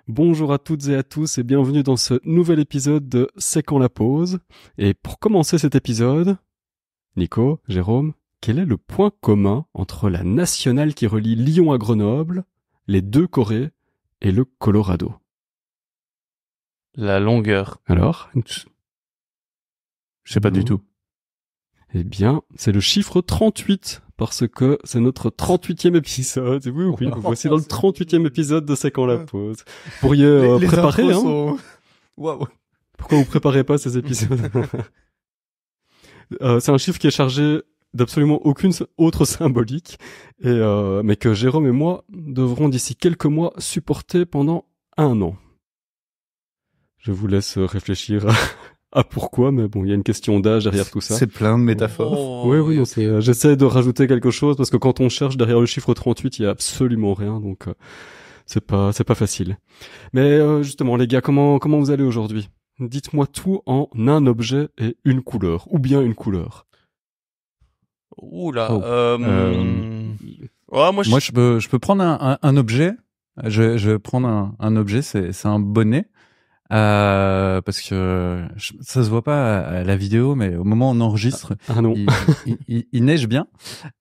Bonjour à toutes et à tous et bienvenue dans ce nouvel épisode de C'est quand la pause. Et pour commencer cet épisode, Nico, Jérôme, quel est le point commun entre la nationale qui relie Lyon à Grenoble, les deux Corées et le Colorado? La longueur. Alors? Je sais pas du tout. Eh bien, c'est le chiffre 38, parce que c'est notre 38e épisode. Oui, voici dans le 38e épisode de C'est quand la pause. Vous pourriez préparer, hein. Waouh. Pourquoi vous préparez pas ces épisodes? C'est un chiffre qui est chargé d'absolument aucune autre symbolique, mais que Jérôme et moi devrons d'ici quelques mois supporter pendant 1 an. Je vous laisse réfléchir à pourquoi, mais bon, il y a une question d'âge derrière tout ça. C'est plein de métaphores. Oui, j'essaie de rajouter quelque chose parce que quand on cherche derrière le chiffre 38, il y a absolument rien, donc c'est pas facile. Mais justement, les gars, comment vous allez aujourd'hui? Dites-moi tout en un objet et une couleur, ou bien une couleur. Oula. Moi, je peux prendre un objet. Je vais prendre un objet. C'est un bonnet. Parce que ça se voit pas à la vidéo, mais au moment où on enregistre, non. il neige bien.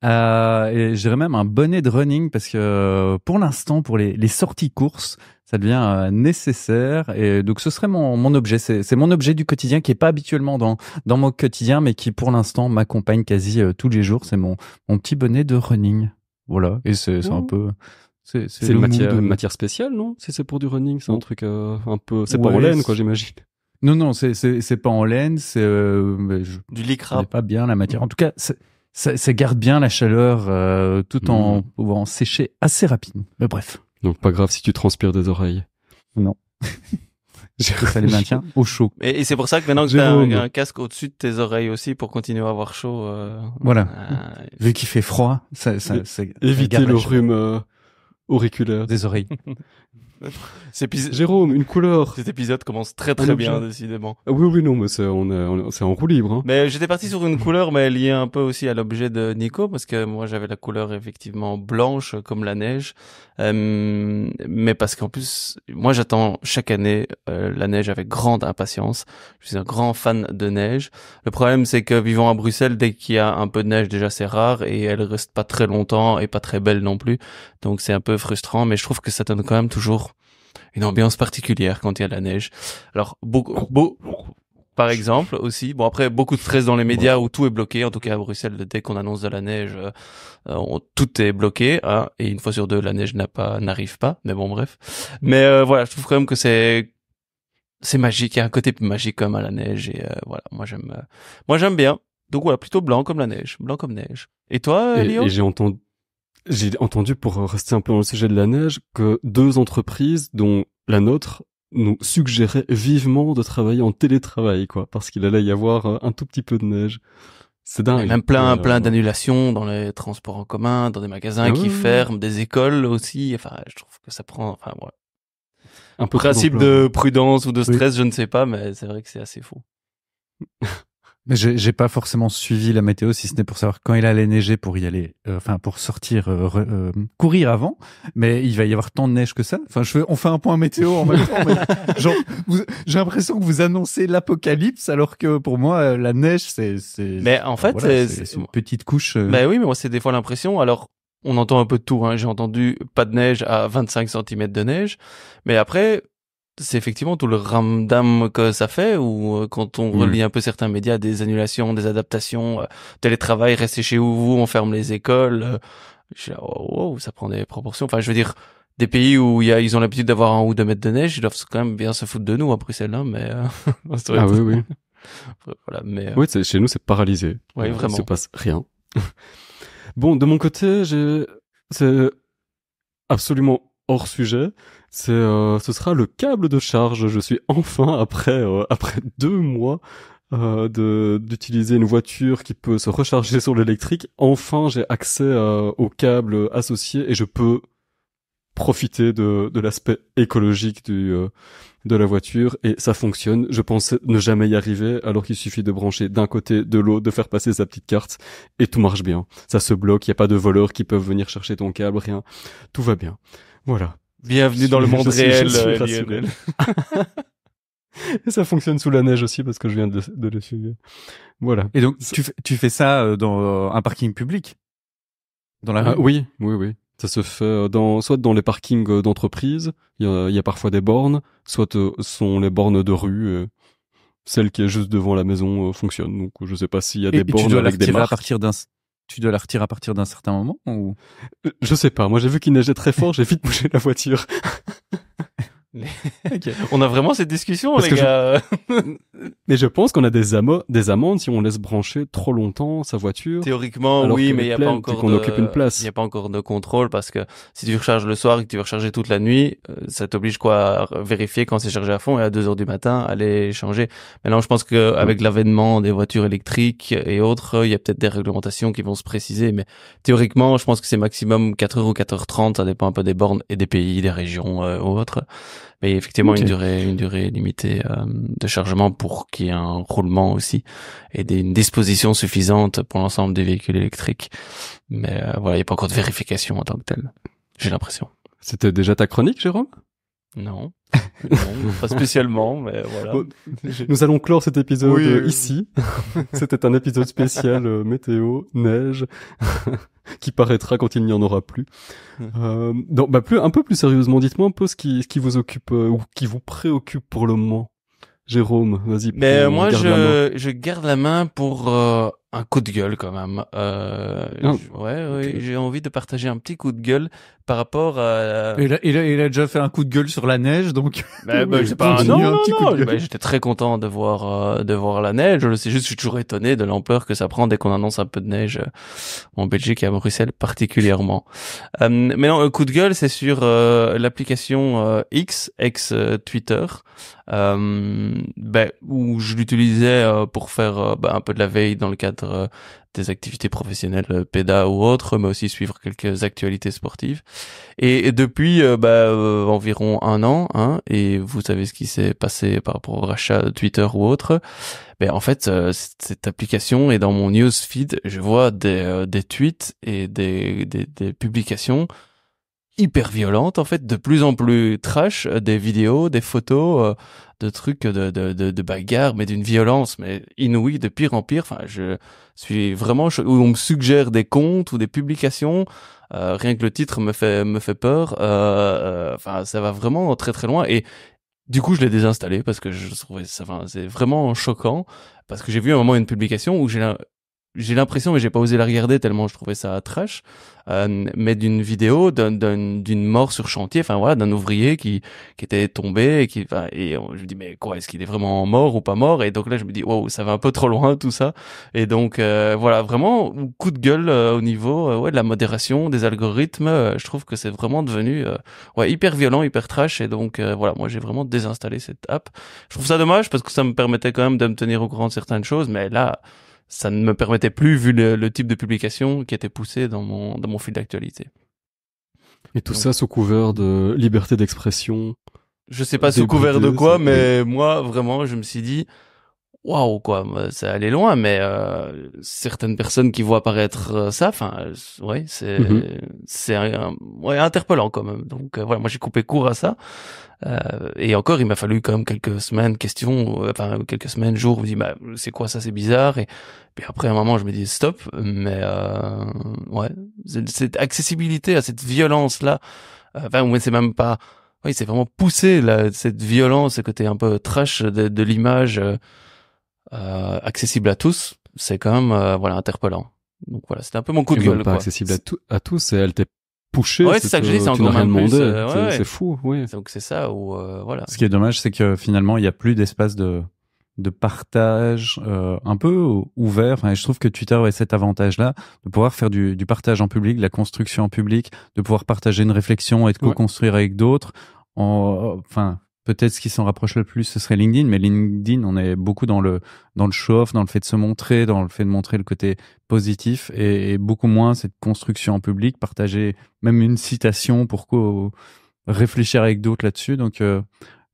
Et j'irais même un bonnet de running parce que pour l'instant, pour les sorties courses, ça devient nécessaire. Et donc ce serait mon objet. C'est mon objet du quotidien qui est pas habituellement dans mon quotidien, mais qui pour l'instant m'accompagne quasi tous les jours. C'est mon petit bonnet de running. Voilà. Et c'est un peu. C'est une matière spéciale, non? Si c'est pour du running, c'est un truc un peu... C'est pas en laine, quoi, j'imagine. Non, c'est pas en laine, c'est... du lycra. C'est pas bien la matière. En tout cas, ça garde bien la chaleur tout en pouvant sécher assez rapidement. Mais bref. Donc pas grave si tu transpires des oreilles. Non. Ça les maintient au chaud. Et c'est pour ça que maintenant que t'as un casque au-dessus de tes oreilles aussi pour continuer à avoir chaud. Voilà. Vu qu'il fait froid, ça éviter le rhume... auriculaire des oreilles. Jérôme, une couleur. Cet épisode commence très bien, décidément. Oui, non, mais c'est en roue libre. Hein. Mais j'étais parti sur une couleur, mais liée un peu aussi à l'objet de Nico, parce que moi j'avais la couleur effectivement blanche comme la neige, mais parce qu'en plus, moi j'attends chaque année la neige avec grande impatience. Je suis un grand fan de neige. Le problème, c'est que vivant à Bruxelles, dès qu'il y a un peu de neige, déjà c'est rare et elle reste pas très longtemps et pas très belle non plus. Donc c'est un peu frustrant, mais je trouve que ça donne quand même toujours une ambiance particulière quand il y a de la neige. Alors, par exemple, aussi, bon après, beaucoup de stress dans les médias où tout est bloqué, en tout cas à Bruxelles, dès qu'on annonce de la neige, tout est bloqué, hein, et une fois sur deux, la neige n'arrive pas, mais bon, bref. Mais voilà, je trouve quand même que c'est magique, il y a un côté magique comme à la neige, et voilà, moi j'aime bien. Donc voilà, plutôt blanc comme la neige, blanc comme neige. Et toi, Léo? Et j'ai entendu, pour rester un peu dans le sujet de la neige, que 2 entreprises, dont la nôtre, nous suggéraient vivement de travailler en télétravail, quoi, parce qu'il allait y avoir un tout petit peu de neige. C'est dingue. Et même plein d'annulations dans les transports en commun, dans des magasins qui ferment, des écoles aussi. Enfin, je trouve que ça prend, enfin, voilà. Un peu principe de prudence ou de stress, je ne sais pas, mais c'est vrai que c'est assez fou. Mais j'ai pas forcément suivi la météo, si ce n'est pour savoir quand il allait neiger pour y aller, pour sortir, courir avant. Mais il va y avoir tant de neige que ça. Enfin, on fait un point météo en même temps. Mais genre, j'ai l'impression que vous annoncez l'apocalypse, alors que pour moi, la neige, c'est. Mais en fait, c'est une petite couche. Ben oui, mais moi, c'est des fois l'impression. Alors, on entend un peu de tout, hein. J'ai entendu pas de neige à 25 cm de neige. Mais après, c'est effectivement tout le ramdam que ça fait, ou quand on relit un peu certains médias, des annulations, des adaptations, télétravail, restez chez vous, on ferme les écoles. Ça prend des proportions. Enfin, je veux dire, des pays où ils ont l'habitude d'avoir 1 ou 2 mètres de neige, ils doivent quand même bien se foutre de nous à Bruxelles, hein, mais oui. Voilà, mais oui, chez nous c'est paralysé. Oui, vraiment. Il se passe rien. Bon, de mon côté, c'est absolument hors sujet. Ce sera le câble de charge. Je suis enfin, après 2 mois d'utiliser une voiture qui peut se recharger sur l'électrique, enfin j'ai accès au câble associé et je peux profiter de l'aspect écologique de la voiture, et ça fonctionne. Je pensais ne jamais y arriver, alors qu'il suffit de brancher d'un côté, de l'autre, de faire passer sa petite carte, et tout marche bien. Ça se bloque, il n'y a pas de voleurs qui peuvent venir chercher ton câble, rien. Tout va bien. Voilà. Bienvenue dans le monde réel, je suis rassuré. Lionel. Et ça fonctionne sous la neige aussi parce que je viens de l'essuyer. Voilà. Et donc, tu fais ça dans un parking public? Dans la rue? Oui. Ça se fait soit dans les parkings d'entreprise, il y a parfois des bornes, soit sont les bornes de rue. Celle qui est juste devant la maison fonctionne. Donc je sais pas s'il y a des bornes avec des marques. Tu dois la retirer à partir d'un certain moment ou? Je sais pas. Moi j'ai vu qu'il neigeait très fort, j'ai vite bougé la voiture. Okay. On a vraiment cette discussion, Parce les gars. Mais je pense qu'on a des amendes si on laisse brancher trop longtemps sa voiture. Théoriquement, oui, mais il n'y a pas encore qu'on occupe une place. Il y a pas encore de contrôle parce que si tu recharges le soir et que tu veux recharger toute la nuit, ça t'oblige quoi à vérifier quand c'est chargé à fond et à 2h du matin aller changer. Maintenant, je pense que avec l'avènement des voitures électriques et autres, il y a peut-être des réglementations qui vont se préciser, mais théoriquement, je pense que c'est maximum 4h ou 4h30, ça dépend un peu des bornes et des pays, des régions ou autres. Mais effectivement, Okay. une durée limitée de chargement pour qu'il y ait un roulement aussi et une disposition suffisante pour l'ensemble des véhicules électriques. Mais voilà, il n'y a pas encore de vérification en tant que telle. J'ai l'impression. C'était déjà ta chronique, Jérôme? Non, pas spécialement, mais voilà. Bon, nous allons clore cet épisode Oui. ici. C'était un épisode spécial météo, neige, qui paraîtra quand il n'y en aura plus. Donc, un peu plus sérieusement, dites-moi un peu ce qui vous occupe ou qui vous préoccupe pour le moment. Jérôme, vas-y. Mais moi, garde la main. je garde la main pour un coup de gueule quand même. Okay. J'ai envie de partager un petit coup de gueule par rapport à. Il a déjà fait un coup de gueule sur la neige, donc. C'est pas continue un petit coup de gueule. non. J'étais très content de voir la neige. C'est juste, je suis toujours étonné de l'ampleur que ça prend dès qu'on annonce un peu de neige en Belgique et à Bruxelles particulièrement. Mais non, un coup de gueule, c'est sur l'application X, ex Twitter, où je l'utilisais pour faire un peu de la veille dans le cadre des activités professionnelles, PEDA ou autres, mais aussi suivre quelques actualités sportives. Et depuis environ un an, et vous savez ce qui s'est passé par rapport au rachat de Twitter ou autre, en fait, cette application est dans mon newsfeed, je vois des tweets et des publications hyper violentes, en fait, de plus en plus trash, des vidéos, des photos, de trucs de bagarres, mais d'une violence, mais inouïe, de pire en pire. Enfin, je suis vraiment où on me suggère des comptes ou des publications, rien que le titre me fait peur. Enfin, ça va vraiment très très loin et du coup, je l'ai désinstallé parce que je trouvais ça, enfin, c'est vraiment choquant parce que j'ai vu à un moment une publication où j'ai l'impression, mais j'ai pas osé la regarder tellement je trouvais ça trash, mais d'une vidéo d'une mort sur chantier, enfin voilà, d'un ouvrier qui était tombé et je me dis mais quoi, est-ce qu'il est vraiment mort ou pas mort? Et donc là je me dis wow, ça va un peu trop loin tout ça. Et donc voilà, vraiment coup de gueule au niveau de la modération des algorithmes. Je trouve que c'est vraiment devenu hyper violent, hyper trash. Et donc voilà, moi j'ai vraiment désinstallé cette app. Je trouve ça dommage parce que ça me permettait quand même de me tenir au courant de certaines choses, mais là ça ne me permettait plus vu le type de publication qui était poussé dans mon fil d'actualité. Et tout ça sous couvert de liberté d'expression. Je sais pas sous couvert de quoi, mais moi vraiment je me suis dit waouh quoi, ça allait loin, mais certaines personnes qui voient apparaître ça, enfin c'est interpellant quand même. Donc voilà, moi j'ai coupé court à ça. Et encore, il m'a fallu quand même quelques semaines, jours, je me dis, c'est quoi ça, c'est bizarre, et puis après, à un moment, je me dis, stop, mais, cette accessibilité à cette violence-là, c'est même pas, c'est vraiment poussé, là, cette violence, ce côté un peu trash de l'image, accessible à tous, c'est quand même, interpellant. Donc voilà, c'était un peu mon coup de gueule, pas quoi. accessible à tous, et elle t'est poussé. Ouais, c'est ça que je dis, c'est encore rien même plus, demandé. C'est fou, oui. Donc c'est ça où, voilà. Ce qui est dommage, c'est que finalement, il n'y a plus d'espace de partage un peu ouvert. Enfin, je trouve que Twitter a cet avantage-là de pouvoir faire du partage en public, de la construction en public, de pouvoir partager une réflexion et de co-construire avec d'autres. Peut-être ce qui s'en rapproche le plus, ce serait LinkedIn, mais LinkedIn, on est beaucoup dans le show-off, dans le fait de se montrer, dans le fait de montrer le côté positif et beaucoup moins cette construction en public, partager même une citation pour réfléchir avec d'autres là-dessus. Donc,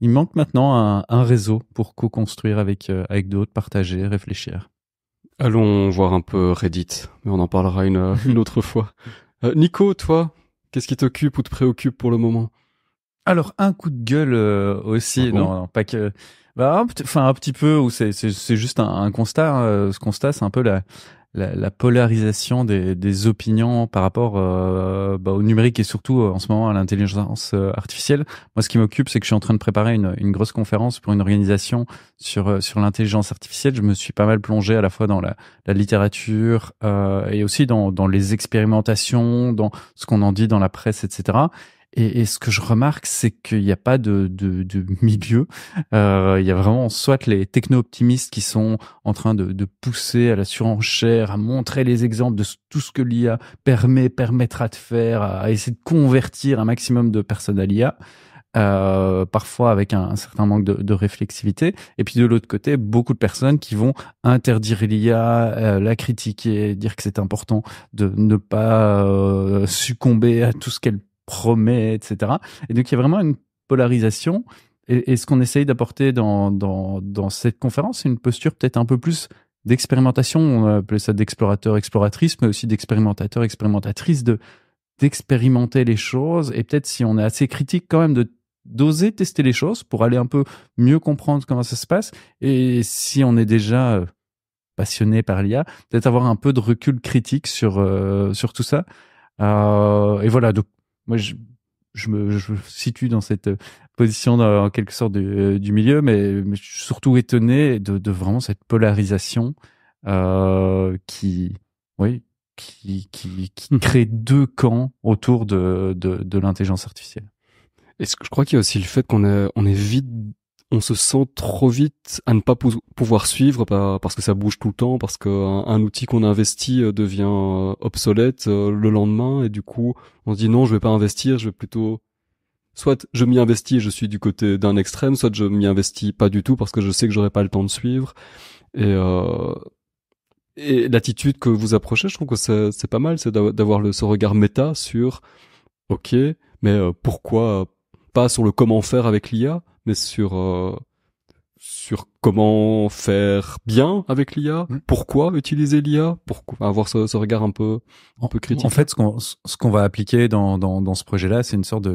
il manque maintenant un réseau pour co-construire avec d'autres, partager, réfléchir. Allons voir un peu Reddit, mais on en parlera une autre fois. Nico, toi, qu'est-ce qui t'occupe ou te préoccupe pour le moment? Alors un coup de gueule aussi, Ah bon non, pas que, bah, un petit peu où c'est juste un constat. Ce constat, c'est un peu la polarisation des opinions par rapport au numérique et surtout en ce moment à l'intelligence artificielle. Moi, ce qui m'occupe, c'est que je suis en train de préparer une grosse conférence pour une organisation sur l'intelligence artificielle. Je me suis pas mal plongé à la fois dans la littérature et aussi dans les expérimentations, dans ce qu'on en dit dans la presse, etc. Et ce que je remarque, c'est qu'il n'y a pas de milieu. Il y a vraiment soit les techno-optimistes qui sont en train de pousser à la surenchère, à montrer les exemples de tout ce que l'IA permettra de faire, à essayer de convertir un maximum de personnes à l'IA, parfois avec un certain manque de réflexivité. Et puis de l'autre côté, beaucoup de personnes qui vont interdire l'IA, la critiquer, dire que c'est important de ne pas succomber à tout ce qu'elle promet, etc. Et donc il y a vraiment une polarisation. Et ce qu'on essaye d'apporter dans cette conférence, c'est une posture peut-être un peu plus d'expérimentation, on appelle ça d'explorateur, exploratrice, mais aussi d'expérimentateur, expérimentatrice, d'expérimenter les choses. Et peut-être si on est assez critique quand même d'oser tester les choses pour aller un peu mieux comprendre comment ça se passe. Et si on est déjà passionné par l'IA, peut-être avoir un peu de recul critique sur tout ça. Et voilà, donc moi je me situe dans cette position en quelque sorte du milieu, mais je suis surtout étonné de vraiment cette polarisation qui, oui, qui crée deux camps autour de l'intelligence artificielle. Et je crois qu'il y a aussi le fait on est vite, on se sent trop vite à ne pas pouvoir suivre parce que ça bouge tout le temps, parce qu'un outil qu'on a investi devient obsolète le lendemain, et du coup on se dit non, je vais pas investir, je vais plutôt, soit je m'y investis et je suis du côté d'un extrême, soit je m'y investis pas du tout parce que je sais que j'aurai pas le temps de suivre. Et l'attitude que vous approchez, je trouve que c'est pas mal, c'est d'avoir ce regard méta sur ok, mais pourquoi pas sur le comment faire avec l'IA, mais sur comment faire bien avec l'IA, pourquoi utiliser l'IA, pourquoi avoir ce regard un peu critique. En fait, ce qu'on va appliquer dans ce projet-là, c'est une sorte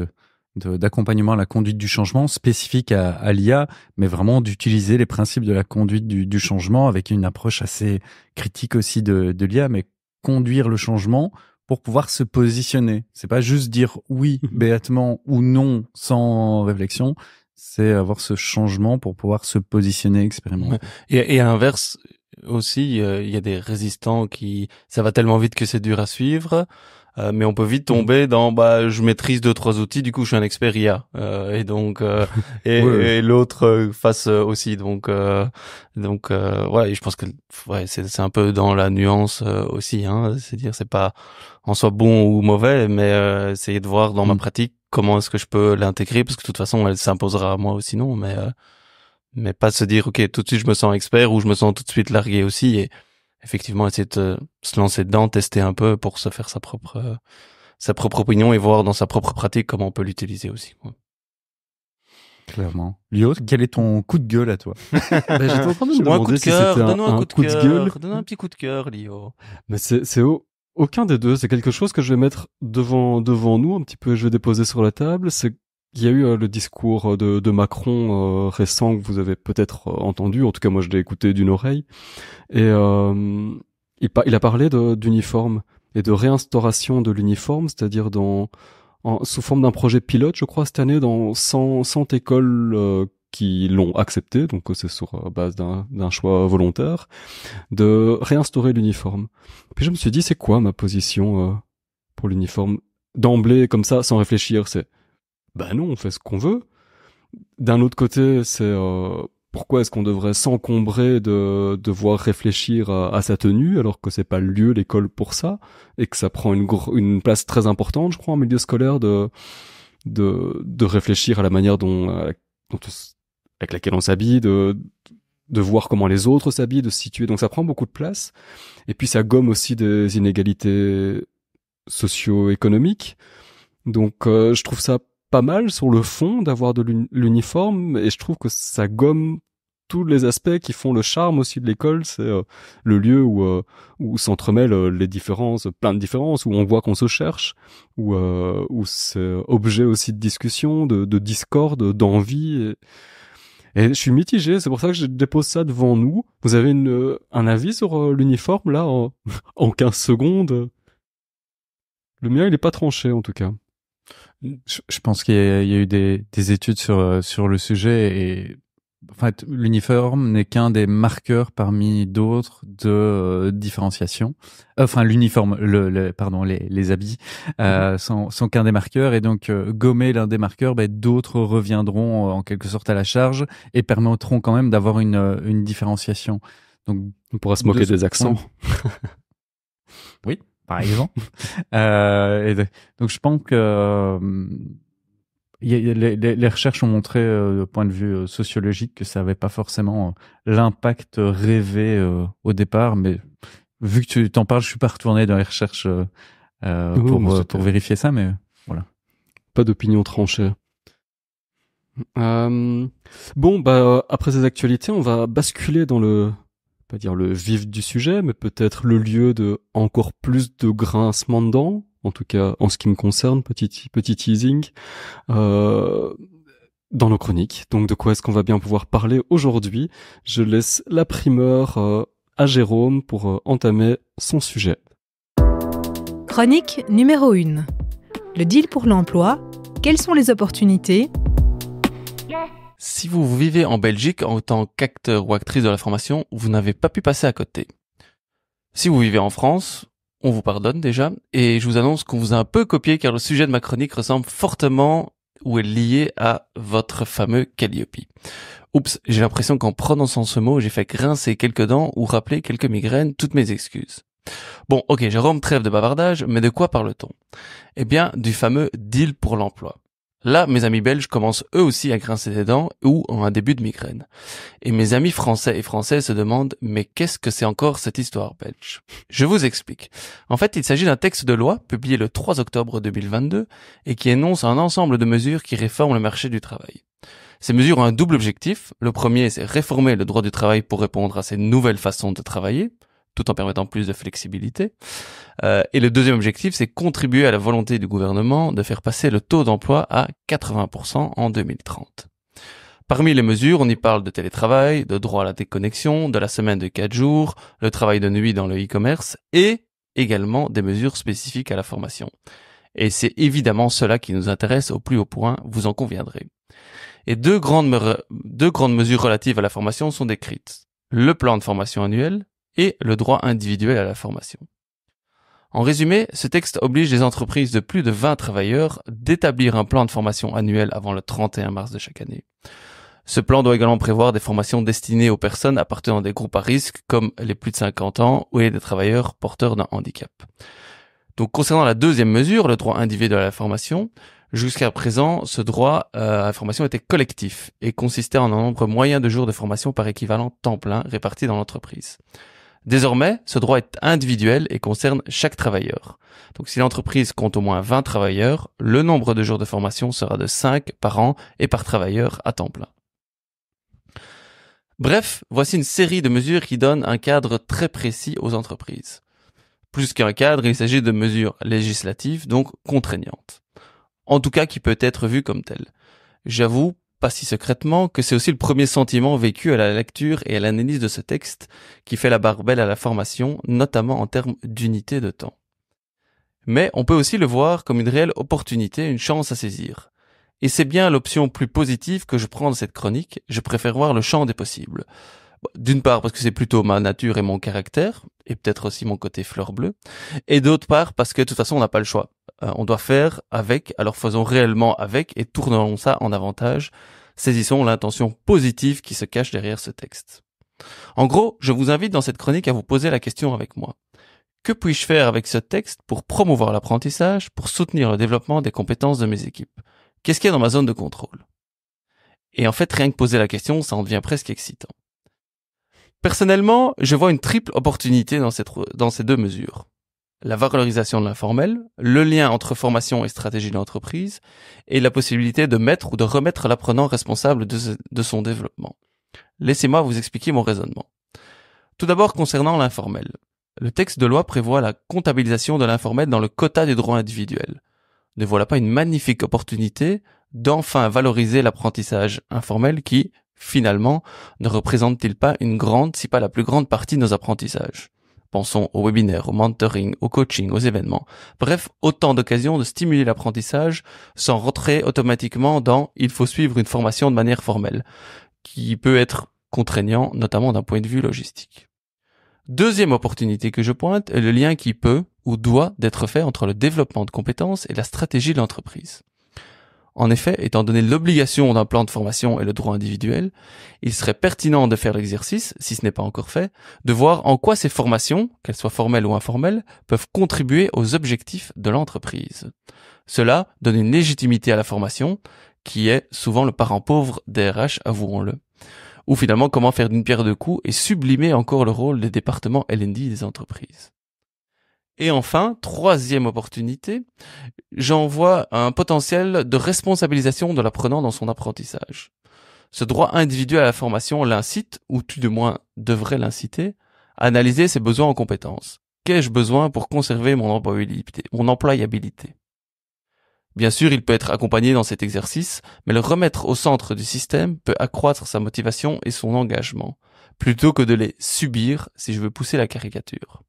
d'accompagnement à la conduite du changement spécifique à l'IA, mais vraiment d'utiliser les principes de la conduite du changement avec une approche assez critique aussi de l'IA, mais conduire le changement pour pouvoir se positionner. C'est pas juste dire oui béatement ou non sans réflexion, c'est avoir ce changement pour pouvoir se positionner, expérimenter. Et à l'inverse aussi, il y a des résistants ça va tellement vite que c'est dur à suivre. Mais on peut vite tomber dans je maîtrise 2-3 outils, du coup je suis un expert IA, et donc et l'autre face aussi, donc ouais, et je pense que c'est un peu dans la nuance aussi, hein, c'est dire c'est pas en soi bon ou mauvais, mais essayer de voir dans ma pratique comment est-ce que je peux l'intégrer, parce que de toute façon elle s'imposera à moi ou sinon, mais pas se dire ok tout de suite je me sens expert ou je me sens tout de suite largué aussi, et effectivement essayer de se lancer dedans, tester un peu pour se faire sa propre opinion et voir dans sa propre pratique comment on peut l'utiliser aussi. Ouais. Clairement. Lio, quel est ton coup de gueule à toi? J'étais en train de me demander si c'était un coup de gueule. Donne un petit coup de cœur, Lio. Mais c'est aucun des deux. C'est quelque chose que je vais mettre devant nous un petit peu. Je vais déposer sur la table. Il y a eu le discours de Macron récent que vous avez peut-être entendu. En tout cas, moi, je l'ai écouté d'une oreille. Et il a parlé d'uniforme et de réinstauration de l'uniforme, c'est-à-dire sous forme d'un projet pilote, je crois, cette année, dans 100 écoles qui l'ont accepté, donc c'est sur base d'un choix volontaire, de réinstaurer l'uniforme. Puis je me suis dit, c'est quoi ma position pour l'uniforme? D'emblée, comme ça, sans réfléchir, c'est non, on fait ce qu'on veut. D'un autre côté, c'est pourquoi est-ce qu'on devrait s'encombrer de devoir réfléchir à sa tenue alors que c'est pas le lieu, l'école, pour ça, et que ça prend une place très importante, je crois, en milieu scolaire, de réfléchir à la manière avec laquelle on s'habille, de voir comment les autres s'habillent, de se situer. Donc ça prend beaucoup de place. Et puis ça gomme aussi des inégalités socio-économiques. Donc je trouve ça pas mal sur le fond d'avoir de l'uniforme, et je trouve que ça gomme tous les aspects qui font le charme aussi de l'école. C'est le lieu où s'entremêlent les différences, plein de différences, où on voit qu'on se cherche, où c'est objet aussi de discussion, de discorde, d'envie. Et je suis mitigé, c'est pour ça que je dépose ça devant nous. Vous avez un avis sur l'uniforme, là, en 15 secondes? Le mien, il est pas tranché, en tout cas. Je pense qu'il y a eu des études sur le sujet et en fait, l'uniforme n'est qu'un des marqueurs parmi d'autres de différenciation. Enfin, l'uniforme, pardon, les habits sont qu'un des marqueurs et donc gommer l'un des marqueurs, d'autres reviendront en quelque sorte à la charge et permettront quand même d'avoir une différenciation. Donc, on pourra se moquer des accents. Oui, par exemple. Donc, je pense que les recherches ont montré, de point de vue sociologique, que ça n'avait pas forcément l'impact rêvé au départ, mais vu que tu t'en parles, je suis pas retourné dans les recherches pour vérifier ça, mais voilà. Pas d'opinion tranchée. Bon, après ces actualités, on va basculer dans pas dire le vif du sujet, mais peut-être le lieu de encore plus de grincement de dents. En tout cas, en ce qui me concerne, petit teasing, dans nos chroniques. Donc, de quoi est-ce qu'on va bien pouvoir parler aujourd'hui? Je laisse la primeur à Jérôme pour entamer son sujet. Chronique numéro 1. Le deal pour l'emploi. Quelles sont les opportunités? Si vous vivez en Belgique en tant qu'acteur ou actrice de la formation, vous n'avez pas pu passer à côté. Si vous vivez en France, on vous pardonne déjà, et je vous annonce qu'on vous a un peu copié car le sujet de ma chronique ressemble fortement ou est lié à votre fameux Calliope. Oups, j'ai l'impression qu'en prononçant ce mot, j'ai fait grincer quelques dents ou rappeler quelques migraines, toutes mes excuses. Bon, ok, Jérôme, trêve de bavardage, mais de quoi parle-t-on? Eh bien, du fameux deal pour l'emploi. Là, mes amis belges commencent eux aussi à grincer des dents ou ont un début de migraine. Et mes amis français et françaises se demandent « Mais qu'est-ce que c'est encore cette histoire belge ?» Je vous explique. En fait, il s'agit d'un texte de loi publié le 3 octobre 2022 et qui énonce un ensemble de mesures qui réforment le marché du travail. Ces mesures ont un double objectif. Le premier, c'est réformer le droit du travail pour répondre à ces nouvelles façons de travailler, tout en permettant plus de flexibilité. Et le deuxième objectif, c'est contribuer à la volonté du gouvernement de faire passer le taux d'emploi à 80% en 2030. Parmi les mesures, on y parle de télétravail, de droit à la déconnexion, de la semaine de 4 jours, le travail de nuit dans le e-commerce et également des mesures spécifiques à la formation. Et c'est évidemment cela qui nous intéresse au plus haut point, vous en conviendrez. Et deux grandes mesures relatives à la formation sont décrites. Le plan de formation annuel et le droit individuel à la formation. En résumé, ce texte oblige les entreprises de plus de 20 travailleurs d'établir un plan de formation annuel avant le 31 mars de chaque année. Ce plan doit également prévoir des formations destinées aux personnes appartenant à des groupes à risque comme les plus de 50 ans ou des travailleurs porteurs d'un handicap. Donc concernant la deuxième mesure, le droit individuel à la formation, jusqu'à présent, ce droit à la formation était collectif et consistait en un nombre moyen de jours de formation par équivalent temps plein réparti dans l'entreprise. Désormais, ce droit est individuel et concerne chaque travailleur. Donc si l'entreprise compte au moins 20 travailleurs, le nombre de jours de formation sera de 5 par an et par travailleur à temps plein. Bref, voici une série de mesures qui donnent un cadre très précis aux entreprises. Plus qu'un cadre, il s'agit de mesures législatives, donc contraignantes. En tout cas, qui peut être vu comme tel. J'avoue, pas si secrètement, que c'est aussi le premier sentiment vécu à la lecture et à l'analyse de ce texte qui fait la part belle à la formation, notamment en termes d'unité de temps. Mais on peut aussi le voir comme une réelle opportunité, une chance à saisir. Et c'est bien l'option plus positive que je prends dans cette chronique, je préfère voir le champ des possibles. D'une part parce que c'est plutôt ma nature et mon caractère, et peut-être aussi mon côté fleur bleue, et d'autre part parce que de toute façon on n'a pas le choix. On doit faire avec, alors faisons réellement avec et tournons ça en avantage. Saisissons l'intention positive qui se cache derrière ce texte. En gros, je vous invite dans cette chronique à vous poser la question avec moi. Que puis-je faire avec ce texte pour promouvoir l'apprentissage, pour soutenir le développement des compétences de mes équipes? Qu'est-ce qu'il y a dans ma zone de contrôle? Et en fait, rien que poser la question, ça en devient presque excitant. Personnellement, je vois une triple opportunité dans ces deux mesures. La valorisation de l'informel, le lien entre formation et stratégie de l'entreprise, et la possibilité de mettre ou de remettre l'apprenant responsable de son développement. Laissez-moi vous expliquer mon raisonnement. Tout d'abord, concernant l'informel. Le texte de loi prévoit la comptabilisation de l'informel dans le quota des droits individuels. Ne voilà pas une magnifique opportunité d'enfin valoriser l'apprentissage informel qui, finalement, ne représente-t-il pas une grande, si pas la plus grande partie de nos apprentissages? Pensons aux webinaires, au mentoring, au coaching, aux événements. Bref, autant d'occasions de stimuler l'apprentissage sans rentrer automatiquement dans « il faut suivre une formation de manière formelle », qui peut être contraignant, notamment d'un point de vue logistique. Deuxième opportunité que je pointe est le lien qui peut ou doit d'être fait entre le développement de compétences et la stratégie de l'entreprise. En effet, étant donné l'obligation d'un plan de formation et le droit individuel, il serait pertinent de faire l'exercice, si ce n'est pas encore fait, de voir en quoi ces formations, qu'elles soient formelles ou informelles, peuvent contribuer aux objectifs de l'entreprise. Cela donne une légitimité à la formation, qui est souvent le parent pauvre des RH, avouons-le. Ou finalement, comment faire d'une pierre deux coups et sublimer encore le rôle des départements L&D des entreprises. Et enfin, troisième opportunité, j'en vois un potentiel de responsabilisation de l'apprenant dans son apprentissage. Ce droit individuel à la formation l'incite, ou tout du moins devrait l'inciter, à analyser ses besoins en compétences. Qu'ai-je besoin pour conserver mon employabilité? Bien sûr, il peut être accompagné dans cet exercice, mais le remettre au centre du système peut accroître sa motivation et son engagement, plutôt que de les subir si je veux pousser la caricature.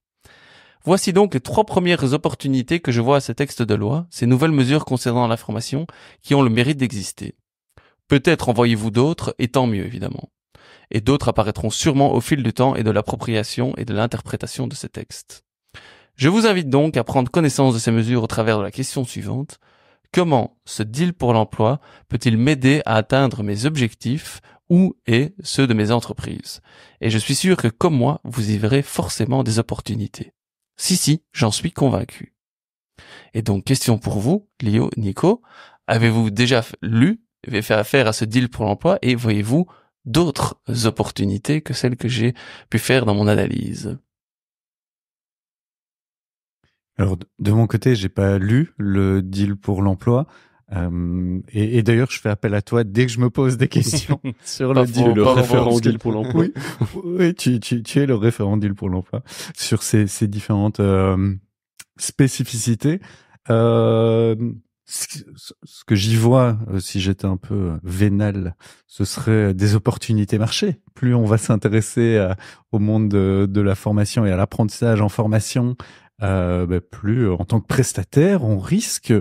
Voici donc les 3 premières opportunités que je vois à ce texte de loi, ces nouvelles mesures concernant la formation qui ont le mérite d'exister. Peut-être en voyez-vous d'autres, et tant mieux évidemment. Et d'autres apparaîtront sûrement au fil du temps et de l'appropriation et de l'interprétation de ces textes. Je vous invite donc à prendre connaissance de ces mesures au travers de la question suivante. Comment ce deal pour l'emploi peut-il m'aider à atteindre mes objectifs ou et ceux de mes entreprises? Et je suis sûr que comme moi, vous y verrez forcément des opportunités. Si, j'en suis convaincu. Et donc, question pour vous, Lio, Nico, avez-vous déjà lu et fait affaire à ce deal pour l'emploi et voyez-vous d'autres opportunités que celles que j'ai pu faire dans mon analyse? Alors, de mon côté, j'ai pas lu le deal pour l'emploi. Et d'ailleurs, je fais appel à toi dès que je me pose des questions sur le deal. Le référent deal pour l'emploi. Oui, tu es le référent deal pour l'emploi sur ces différentes spécificités. Ce que j'y vois, si j'étais un peu vénal, ce serait des opportunités marché. Plus on va s'intéresser au monde de la formation et à l'apprentissage en formation, plus en tant que prestataire, on risque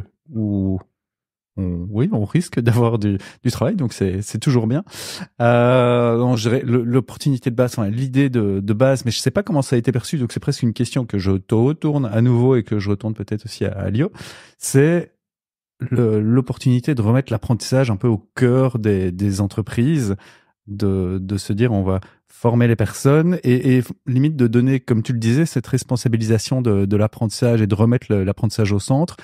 on risque d'avoir du travail, donc c'est toujours bien. Je dirais l'opportunité de base, enfin, l'idée de base, mais je sais pas comment ça a été perçu, donc c'est presque une question que je te retourne à nouveau et que je retourne peut-être aussi à Lio. C'est l'opportunité de remettre l'apprentissage un peu au cœur des entreprises, de se dire on va former les personnes et limite de donner, comme tu le disais, cette responsabilisation de l'apprentissage et de remettre l'apprentissage au centre,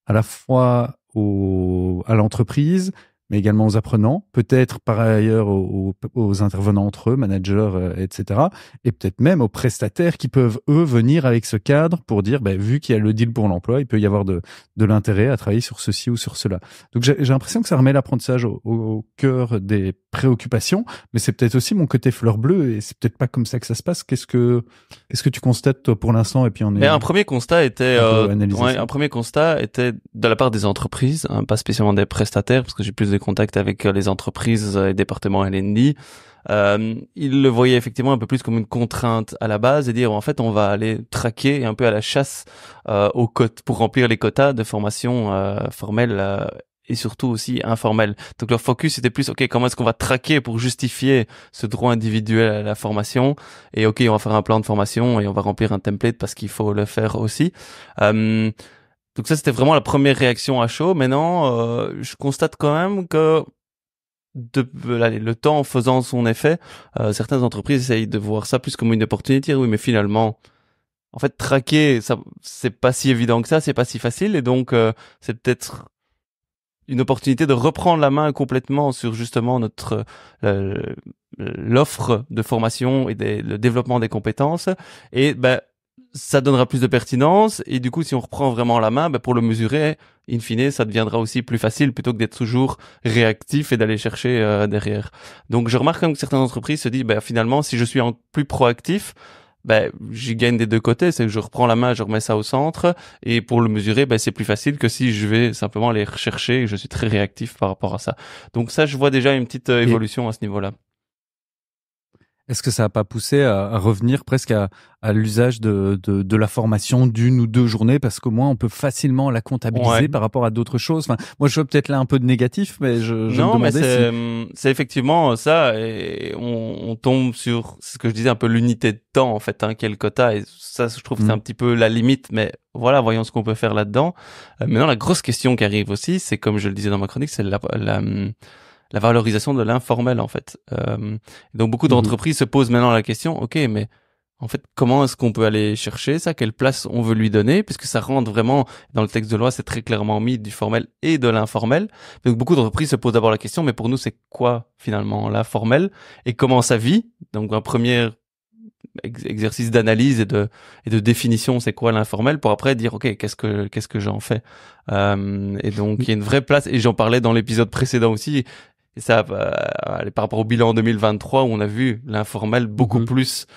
à la fois à l'entreprise, mais également aux apprenants, peut-être par ailleurs aux intervenants entre eux, managers, etc. Et peut-être même aux prestataires qui peuvent, eux, venir avec ce cadre pour dire, vu qu'il y a le deal pour l'emploi, il peut y avoir de l'intérêt à travailler sur ceci ou sur cela. Donc j'ai l'impression que ça remet l'apprentissage au cœur des préoccupations, mais c'est peut-être aussi mon côté fleur bleue, et c'est peut-être pas comme ça que ça se passe. Qu'est-ce que tu constates, toi, pour l'instant, et puis un premier constat était de la part des entreprises, pas spécialement des prestataires, parce que j'ai plus de contact avec les entreprises et départements L&D. Ils le voyaient effectivement un peu plus comme une contrainte à la base et dire en fait on va aller traquer un peu à la chasse pour remplir les quotas de formation formelle et surtout aussi informelle. Donc leur focus était plus comment est-ce qu'on va traquer pour justifier ce droit individuel à la formation, et on va faire un plan de formation et on va remplir un template parce qu'il faut le faire aussi. Donc ça, c'était vraiment la première réaction à chaud. Maintenant, je constate quand même que le temps faisant son effet, certaines entreprises essayent de voir ça plus comme une opportunité. Oui, mais finalement, en fait, traquer, ça, c'est pas si évident que ça, c'est pas si facile, et donc c'est peut-être une opportunité de reprendre la main complètement sur justement notre l'offre de formation et le développement des compétences, et ça donnera plus de pertinence et du coup si on reprend vraiment la main, pour le mesurer, in fine, ça deviendra aussi plus facile plutôt que d'être toujours réactif et d'aller chercher derrière. Donc je remarque quand même que certaines entreprises se disent finalement si je suis plus proactif, j'y gagne des deux côtés, c'est que je reprends la main, je remets ça au centre et pour le mesurer, c'est plus facile que si je vais simplement aller rechercher et je suis très réactif par rapport à ça. Donc ça, je vois déjà une petite évolution à ce niveau-là. Est-ce que ça n'a pas poussé à revenir presque à l'usage de la formation d'une ou deux journées parce qu'au moins on peut facilement la comptabiliser par rapport à d'autres choses. Enfin, moi je vois peut-être là un peu de négatif, mais je me demandais c'est effectivement ça et on tombe sur ce que je disais un peu l'unité de temps en fait, qui est le quota et ça je trouve que c'est un petit peu la limite, mais voilà, voyons ce qu'on peut faire là-dedans. Maintenant la grosse question qui arrive aussi, c'est comme je le disais dans ma chronique, c'est la valorisation de l'informel en fait. Donc beaucoup d'entreprises se posent maintenant la question, ok, mais en fait, comment est-ce qu'on peut aller chercher ça? Quelle place on veut lui donner? Puisque ça rentre vraiment, dans le texte de loi, c'est très clairement mis du formel et de l'informel. Donc beaucoup d'entreprises se posent d'abord la question, mais pour nous, c'est quoi finalement l'informel? Et comment ça vit? Donc un premier exercice d'analyse et de définition, c'est quoi l'informel, pour après dire ok, qu'est-ce que j'en fais? Et donc il y a une vraie place, et j'en parlais dans l'épisode précédent aussi. Et ça, par rapport au bilan 2023 où on a vu l'informel beaucoup plus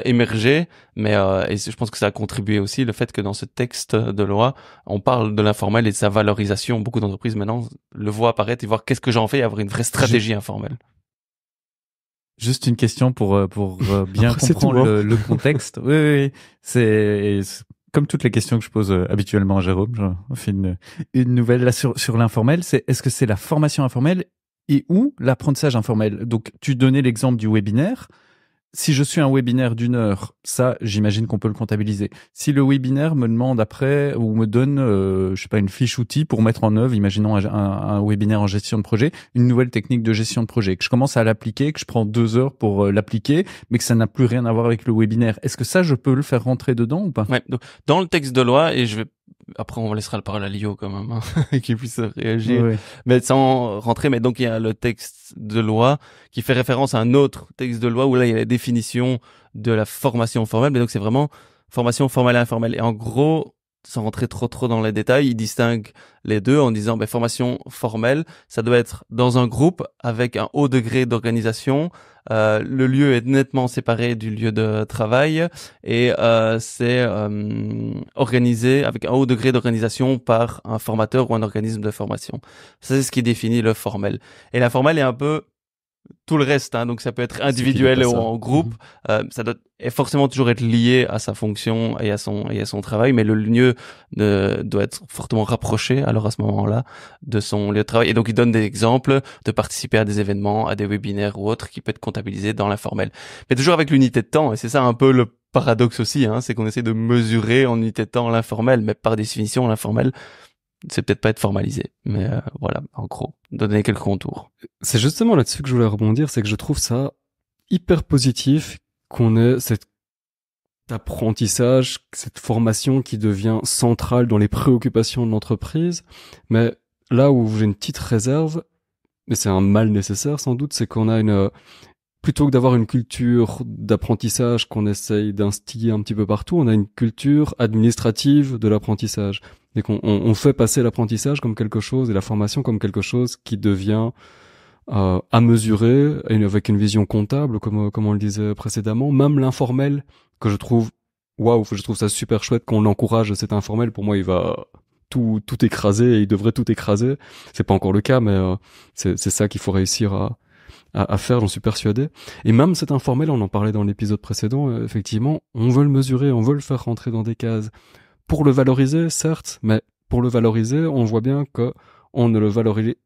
émerger, mais et je pense que ça a contribué aussi le fait que dans ce texte de loi, on parle de l'informel et de sa valorisation. Beaucoup d'entreprises maintenant le voient apparaître et voir qu'est-ce que j'en fais et avoir une vraie stratégie informelle. Juste une question pour bien comprendre le contexte. Oui, c'est comme toutes les questions que je pose habituellement à Jérôme. Je fais une nouvelle là sur l'informel. Est-ce que c'est la formation informelle et ou l'apprentissage informel? Donc, tu donnais l'exemple du webinaire. Si je suis un webinaire d'1 heure, ça, j'imagine qu'on peut le comptabiliser. Si le webinaire me demande après ou me donne, je sais pas, une fiche outil pour mettre en œuvre, imaginons un webinaire en gestion de projet, une nouvelle technique de gestion de projet, que je commence à l'appliquer, que je prends 2 heures pour l'appliquer, mais que ça n'a plus rien à voir avec le webinaire. Est-ce que ça, je peux le faire rentrer dedans ou pas? Ouais. Donc, dans le texte de loi, et après on laissera le parole à Lio quand même, et qu'il puisse réagir, mais sans rentrer, mais donc il y a le texte de loi qui fait référence à un autre texte de loi où là il y a la définition de la formation formelle, mais donc c'est vraiment formation formelle et informelle, et en gros, sans rentrer trop dans les détails, il distingue les deux en disant formation formelle, ça doit être dans un groupe avec un haut degré d'organisation, le lieu est nettement séparé du lieu de travail et c'est organisé avec un haut degré d'organisation par un formateur ou un organisme de formation. Ça, c'est ce qui définit le formel. Et l'informel est un peu tout le reste, donc ça peut être individuel ou en groupe. Ça doit forcément toujours être lié à sa fonction et à son travail, mais le lieu doit être fortement rapproché alors à ce moment-là de son lieu de travail. Et donc il donne des exemples de participer à des événements, à des webinaires ou autres qui peut être comptabilisé dans l'informel. Mais toujours avec l'unité de temps, et c'est ça un peu le paradoxe aussi, c'est qu'on essaie de mesurer en unité de temps l'informel, mais par définition l'informel c'est peut-être pas être formalisé, mais voilà, en gros, donner quelques contours. C'est justement là-dessus que je voulais rebondir, c'est que je trouve ça hyper positif qu'on ait cet apprentissage, cette formation qui devient centrale dans les préoccupations de l'entreprise, mais là où j'ai une petite réserve, mais c'est un mal nécessaire sans doute, c'est qu'on a plutôt que d'avoir une culture d'apprentissage qu'on essaye d'instiller un petit peu partout, on a une culture administrative de l'apprentissage. Et on fait passer l'apprentissage comme quelque chose et la formation comme quelque chose qui devient à mesurer et avec une vision comptable, comme on le disait précédemment. Même l'informel, que je trouve ça super chouette qu'on l'encourage, cet informel. Pour moi, il va tout écraser et il devrait tout écraser. C'est pas encore le cas, mais c'est ça qu'il faut réussir à faire, j'en suis persuadé. Et même cet informel, on en parlait dans l'épisode précédent, effectivement, on veut le mesurer, on veut le faire rentrer dans des cases. Pour le valoriser, certes, mais pour le valoriser, on voit bien que on ne le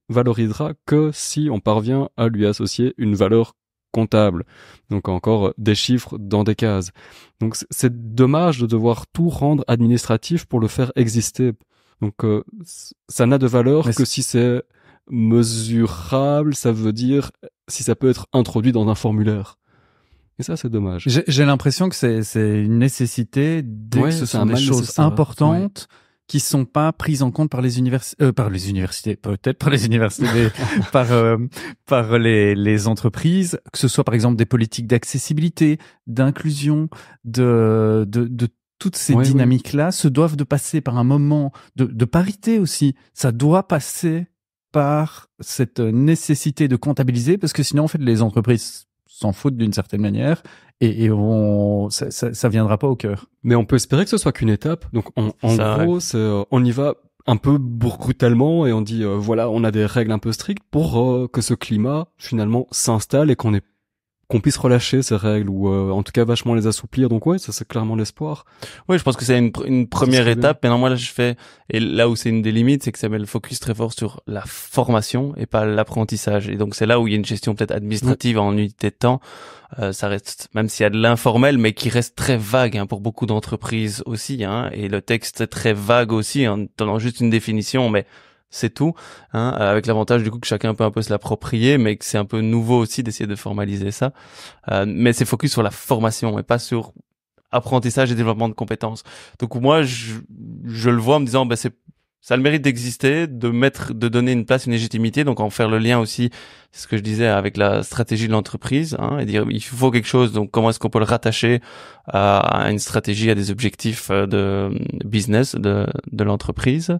valorisera que si on parvient à lui associer une valeur comptable. Donc encore des chiffres dans des cases. Donc c'est dommage de devoir tout rendre administratif pour le faire exister. Donc ça n'a de valeur que si c'est mesurable, ça veut dire si ça peut être introduit dans un formulaire. Et ça, c'est dommage. J'ai l'impression que c'est une nécessité dès que ce sont des choses importantes qui sont pas prises en compte par les universités, peut-être par les universités, mais par les entreprises, que ce soit par exemple des politiques d'accessibilité, d'inclusion, de toutes ces Ouais, dynamiques-là se doivent de passer par un moment de parité aussi. Ça doit passer par cette nécessité de comptabiliser, parce que sinon, en fait, les entreprises s'en foutent d'une certaine manière et ça viendra pas au cœur. Mais on peut espérer que ce soit qu'une étape. Donc en Ça, gros, on y va un peu brutalement et on dit voilà, on a des règles un peu strictes pour que ce climat finalement s'installe et qu'on puisse relâcher ces règles ou en tout cas vachement les assouplir. Donc ouais, ça c'est clairement l'espoir. Oui, je pense que c'est une première serait étape. Maintenant, moi, là, et là où c'est une des limites, c'est que ça met le focus très fort sur la formation et pas l'apprentissage. Et donc, c'est là où il y a une gestion peut-être administrative en unité de temps. Ça reste, même s'il y a de l'informel, mais qui reste très vague, hein, pour beaucoup d'entreprises aussi, hein. Et le texte est très vague aussi, en donnant juste une définition, mais c'est tout, hein, avec l'avantage du coup que chacun peut un peu se l'approprier, mais que c'est un peu nouveau aussi d'essayer de formaliser ça. Mais c'est focus sur la formation et pas sur apprentissage et développement de compétences. Donc moi, je le vois en me disant, ça a le mérite d'exister, de donner une place, une légitimité, donc en faire le lien aussi, c'est ce que je disais, avec la stratégie de l'entreprise, hein, et dire il faut quelque chose, donc comment est-ce qu'on peut le rattacher à une stratégie, à des objectifs de business de l'entreprise,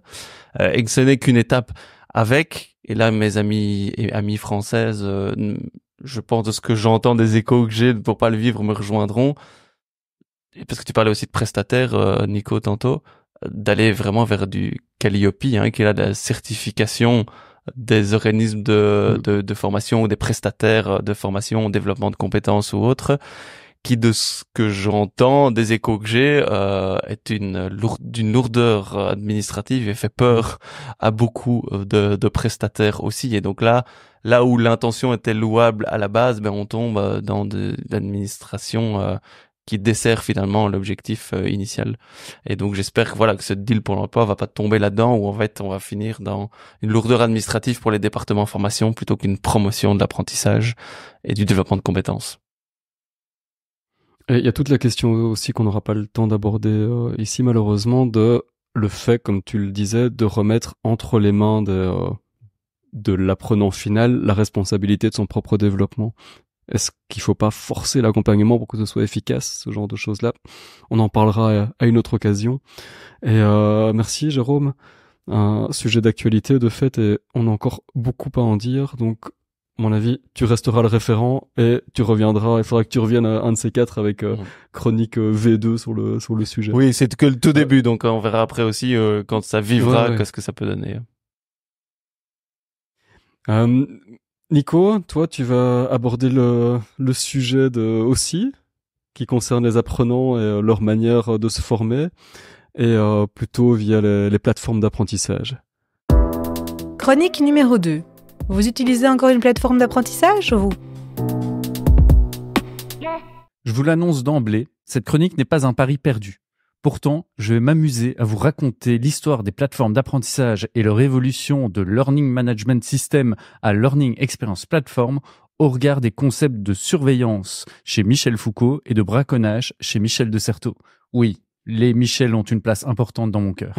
et que ce n'est qu'une étape avec, et là mes amis et amies françaises, je pense de ce que j'entends des échos que j'ai pour pas le vivre me rejoindront, et parce que tu parlais aussi de prestataires, Nico, tantôt, d'aller vraiment vers du Calliope, hein, qui est là la certification des organismes de formation ou des prestataires de formation, développement de compétences ou autres, qui, de ce que j'entends, des échos que j'ai, est d'une lourdeur administrative et fait peur à beaucoup de prestataires aussi. Et donc là où l'intention était louable à la base, on tombe dans de l'administration qui dessert finalement l'objectif initial. Et donc j'espère que ce deal pour l'emploi va pas tomber là-dedans, où en fait on va finir dans une lourdeur administrative pour les départements formation plutôt qu'une promotion de l'apprentissage et du développement de compétences. Et il y a toute la question aussi qu'on n'aura pas le temps d'aborder ici malheureusement, de le fait, comme tu le disais, de remettre entre les mains de l'apprenant final la responsabilité de son propre développement. Est-ce qu'il faut pas forcer l'accompagnement pour que ce soit efficace, ce genre de choses-là? On en parlera à une autre occasion. Et merci Jérôme. Un sujet d'actualité de fait, et on a encore beaucoup à en dire. Donc, à mon avis, tu resteras le référent et tu reviendras. Il faudra que tu reviennes à un de ces quatre avec chronique V2 sur le sujet. Oui, c'est que le tout début, donc on verra après aussi quand ça vivra, Ouais. qu'est-ce que ça peut donner. Nico, toi, tu vas aborder le sujet aussi, qui concerne les apprenants et leur manière de se former, et plutôt via les plateformes d'apprentissage. Chronique numéro 2. Vous utilisez encore une plateforme d'apprentissage, vous ? Je vous l'annonce d'emblée, cette chronique n'est pas un pari perdu. Pourtant, je vais m'amuser à vous raconter l'histoire des plateformes d'apprentissage et leur évolution de Learning Management System à Learning Experience Platform au regard des concepts de surveillance chez Michel Foucault et de braconnage chez Michel de Certeau. Oui, les Michel ont une place importante dans mon cœur.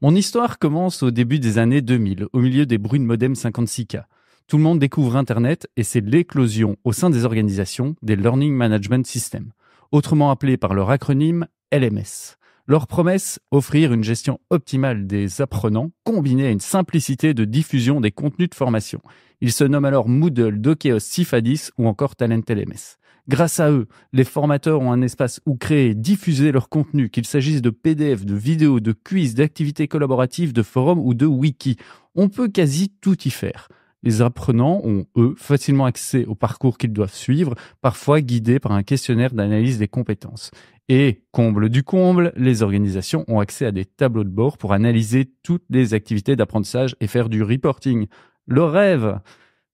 Mon histoire commence au début des années 2000, au milieu des bruits de modem 56K. Tout le monde découvre Internet et c'est l'éclosion au sein des organisations des Learning Management Systems, autrement appelés par leur acronyme LMS. Leur promesse, offrir une gestion optimale des apprenants combinée à une simplicité de diffusion des contenus de formation. Ils se nomment alors Moodle, Dokeos, Cifadis ou encore Talent LMS. Grâce à eux, les formateurs ont un espace où créer et diffuser leur contenu, qu'il s'agisse de PDF, de vidéos, de quiz, d'activités collaboratives, de forums ou de wiki. On peut quasi tout y faire. Les apprenants ont, eux, facilement accès au parcours qu'ils doivent suivre, parfois guidés par un questionnaire d'analyse des compétences. Et, comble du comble, les organisations ont accès à des tableaux de bord pour analyser toutes les activités d'apprentissage et faire du reporting. Le rêve!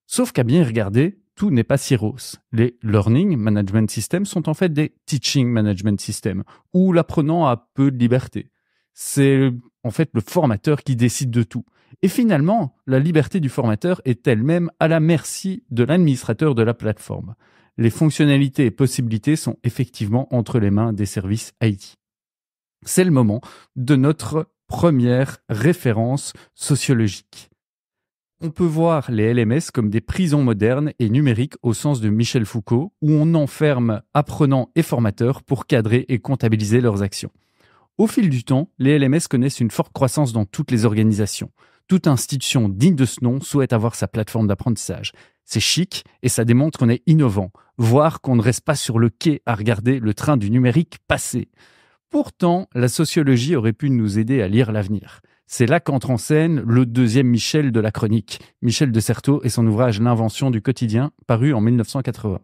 Sauf qu'à bien y regarder, tout n'est pas si rose. Les Learning Management Systems sont en fait des Teaching Management Systems, où l'apprenant a peu de liberté. C'est en fait le formateur qui décide de tout. Et finalement, la liberté du formateur est elle-même à la merci de l'administrateur de la plateforme. Les fonctionnalités et possibilités sont effectivement entre les mains des services IT. C'est le moment de notre première référence sociologique. On peut voir les LMS comme des prisons modernes et numériques au sens de Michel Foucault, où on enferme apprenants et formateurs pour cadrer et comptabiliser leurs actions. Au fil du temps, les LMS connaissent une forte croissance dans toutes les organisations. Toute institution digne de ce nom souhaite avoir sa plateforme d'apprentissage. C'est chic et ça démontre qu'on est innovant, voire qu'on ne reste pas sur le quai à regarder le train du numérique passer. Pourtant, la sociologie aurait pu nous aider à lire l'avenir. C'est là qu'entre en scène le deuxième Michel de la chronique, Michel de Certeau et son ouvrage L'invention du quotidien, paru en 1980.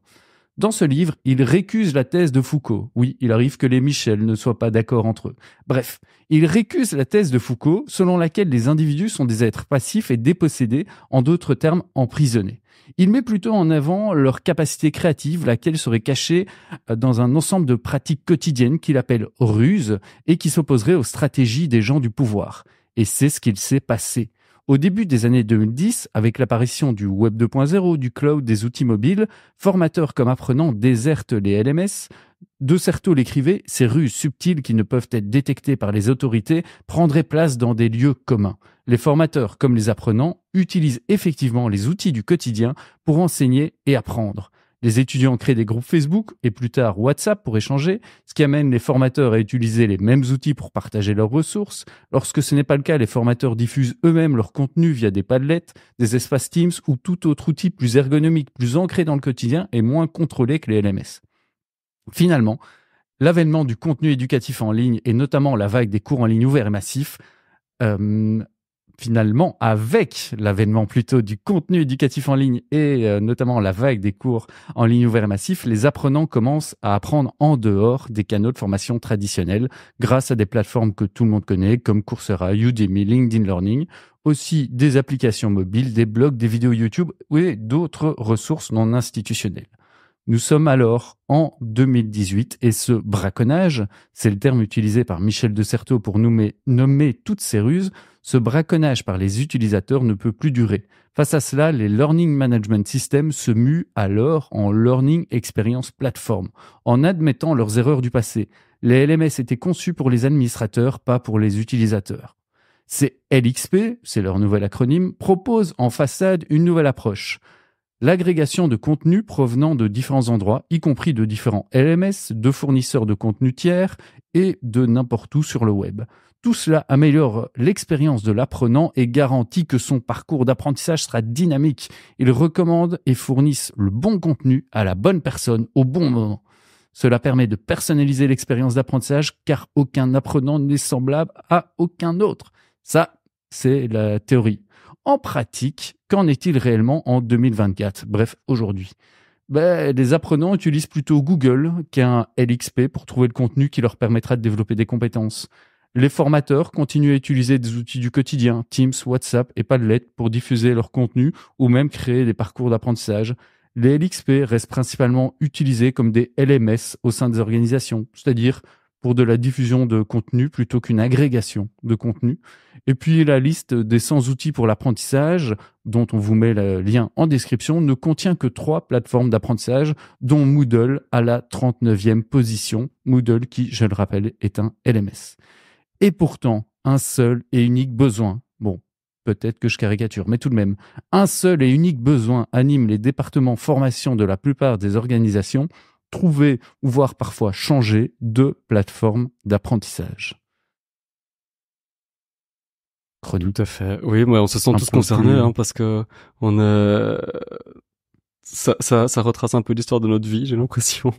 Dans ce livre, il récuse la thèse de Foucault. Oui, il arrive que les Michel ne soient pas d'accord entre eux. Bref, il récuse la thèse de Foucault selon laquelle les individus sont des êtres passifs et dépossédés, en d'autres termes emprisonnés. Il met plutôt en avant leur capacité créative, laquelle serait cachée dans un ensemble de pratiques quotidiennes qu'il appelle ruses et qui s'opposerait aux stratégies des gens du pouvoir. Et c'est ce qu'il s'est passé. Au début des années 2010, avec l'apparition du Web 2.0, du cloud, des outils mobiles, formateurs comme apprenants désertent les LMS. De Certeau l'écrivait, ces ruses subtiles qui ne peuvent être détectées par les autorités prendraient place dans des lieux communs. Les formateurs comme les apprenants utilisent effectivement les outils du quotidien pour enseigner et apprendre. Les étudiants créent des groupes Facebook et plus tard WhatsApp pour échanger, ce qui amène les formateurs à utiliser les mêmes outils pour partager leurs ressources. Lorsque ce n'est pas le cas, les formateurs diffusent eux-mêmes leur contenu via des Padlet, des espaces Teams ou tout autre outil plus ergonomique, plus ancré dans le quotidien et moins contrôlé que les LMS. Finalement, l'avènement du contenu éducatif en ligne et notamment la vague des cours en ligne ouverts et massifs, finalement, avec l'avènement plutôt du contenu éducatif en ligne et notamment la vague des cours en ligne ouverts et massifs, les apprenants commencent à apprendre en dehors des canaux de formation traditionnels grâce à des plateformes que tout le monde connaît comme Coursera, Udemy, LinkedIn Learning, aussi des applications mobiles, des blogs, des vidéos YouTube et d'autres ressources non institutionnelles. Nous sommes alors en 2018 et ce braconnage, c'est le terme utilisé par Michel de Certeau pour nommer toutes ces ruses, ce braconnage par les utilisateurs ne peut plus durer. Face à cela, les Learning Management Systems se muent alors en Learning Experience Platform, en admettant leurs erreurs du passé. Les LMS étaient conçus pour les administrateurs, pas pour les utilisateurs. Ces LXP, c'est leur nouvel acronyme, proposent en façade une nouvelle approche. L'agrégation de contenus provenant de différents endroits, y compris de différents LMS, de fournisseurs de contenus tiers et de n'importe où sur le web. Tout cela améliore l'expérience de l'apprenant et garantit que son parcours d'apprentissage sera dynamique. Ils recommandent et fournissent le bon contenu à la bonne personne au bon moment. Cela permet de personnaliser l'expérience d'apprentissage car aucun apprenant n'est semblable à aucun autre. Ça, c'est la théorie. En pratique, qu'en est-il réellement en 2024 ? Bref, aujourd'hui. Les apprenants utilisent plutôt Google qu'un LXP pour trouver le contenu qui leur permettra de développer des compétences. Les formateurs continuent à utiliser des outils du quotidien, Teams, WhatsApp et Padlet pour diffuser leur contenu ou même créer des parcours d'apprentissage. Les LXP restent principalement utilisés comme des LMS au sein des organisations, c'est-à-dire pour de la diffusion de contenu plutôt qu'une agrégation de contenu. Et puis la liste des 100 outils pour l'apprentissage, dont on vous met le lien en description, ne contient que 3 plateformes d'apprentissage, dont Moodle à la 39e position. Moodle qui, je le rappelle, est un LMS. Et pourtant, un seul et unique besoin, bon, peut-être que je caricature, mais tout de même, un seul et unique besoin anime les départements formation de la plupart des organisations, trouver ou voir parfois changer de plateforme d'apprentissage. Tout à fait. Oui, on se sent tous concernés parce que ça retrace un peu l'histoire de notre vie, j'ai l'impression.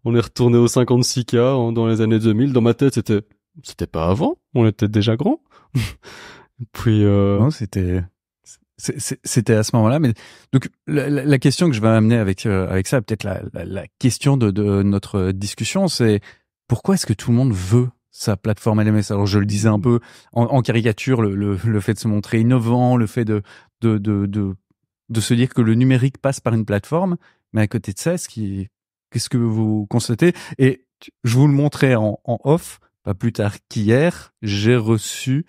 On est retourné au 56K dans les années 2000. Dans ma tête, c'était pas avant. On était déjà grand. Puis non, c'était à ce moment-là. Mais donc la question que je vais amener avec ça, peut-être la question de notre discussion, c'est pourquoi est-ce que tout le monde veut sa plateforme LMS? Alors je le disais un peu en caricature, le fait de se montrer innovant, le fait de se dire que le numérique passe par une plateforme. Mais à côté de ça, qu'est-ce que vous constatez? Et je vous le montrais en off, pas plus tard qu'hier, j'ai reçu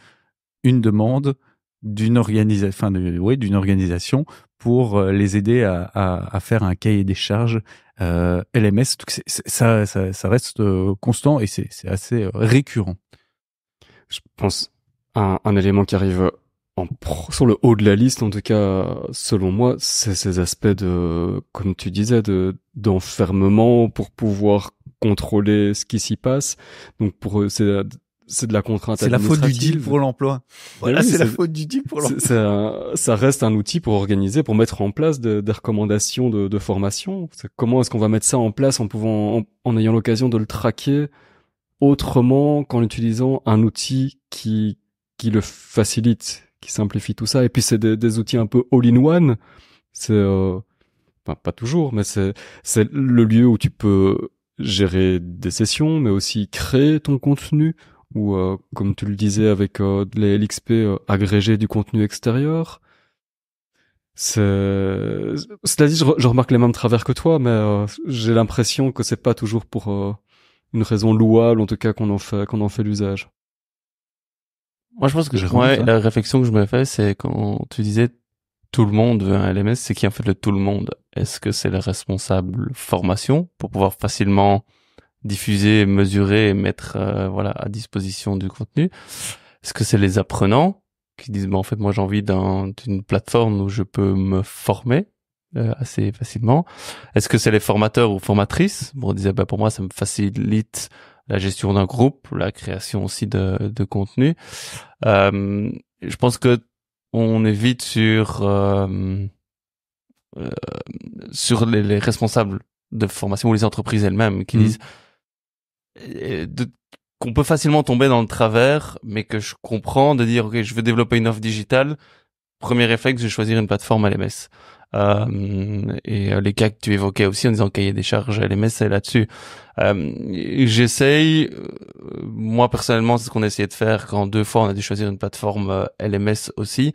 une demande d'une organisation pour les aider à faire un cahier des charges LMS. Donc ça reste constant et c'est assez récurrent. Je pense un élément qui arrive sur le haut de la liste, en tout cas selon moi, c'est ces aspects de, comme tu disais, d'enfermement pour pouvoir contrôler ce qui s'y passe. Donc pour eux, c'est c'est de la contrainte C'est la faute du administrative. deal pour l'emploi. Voilà, Oui, c'est la faute du deal pour l'emploi. ça reste un outil pour organiser, pour mettre en place des recommandations de formation. Comment est-ce qu'on va mettre ça en place en ayant l'occasion de le traquer autrement qu'en utilisant un outil qui le facilite, qui simplifie tout ça. Et puis c'est des outils un peu all-in-one. C'est pas toujours, mais c'est le lieu où tu peux gérer des sessions, mais aussi créer ton contenu, ou comme tu le disais avec les LXP, agréger du contenu extérieur. Cela dit, je remarque les mêmes travers que toi, mais j'ai l'impression que c'est pas toujours pour une raison louable, en tout cas qu'on en fait l'usage. Moi, je pense que Jérôme, la réflexion que je me fais, c'est quand tu disais tout le monde veut un LMS, c'est qui en fait le tout le monde? Est-ce que c'est le responsable formation pour pouvoir facilement diffuser, mesurer et mettre à disposition du contenu? Est-ce que c'est les apprenants qui disent en fait moi j'ai envie d'une plateforme où je peux me former assez facilement? Est-ce que c'est les formateurs ou formatrices? Bon, on disait pour moi ça me facilite la gestion d'un groupe, la création aussi de contenu. Je pense que on est vite sur les responsables de formation ou les entreprises elles-mêmes qui disent qu'on peut facilement tomber dans le travers, mais que je comprends de dire ok, je veux développer une offre digitale. Premier réflexe, je vais choisir une plateforme LMS. Et les cas que tu évoquais aussi en disant cahier des charges LMS, c'est là-dessus. J'essaye, moi personnellement, c'est ce qu'on a essayé de faire quand 2 fois on a dû choisir une plateforme LMS aussi.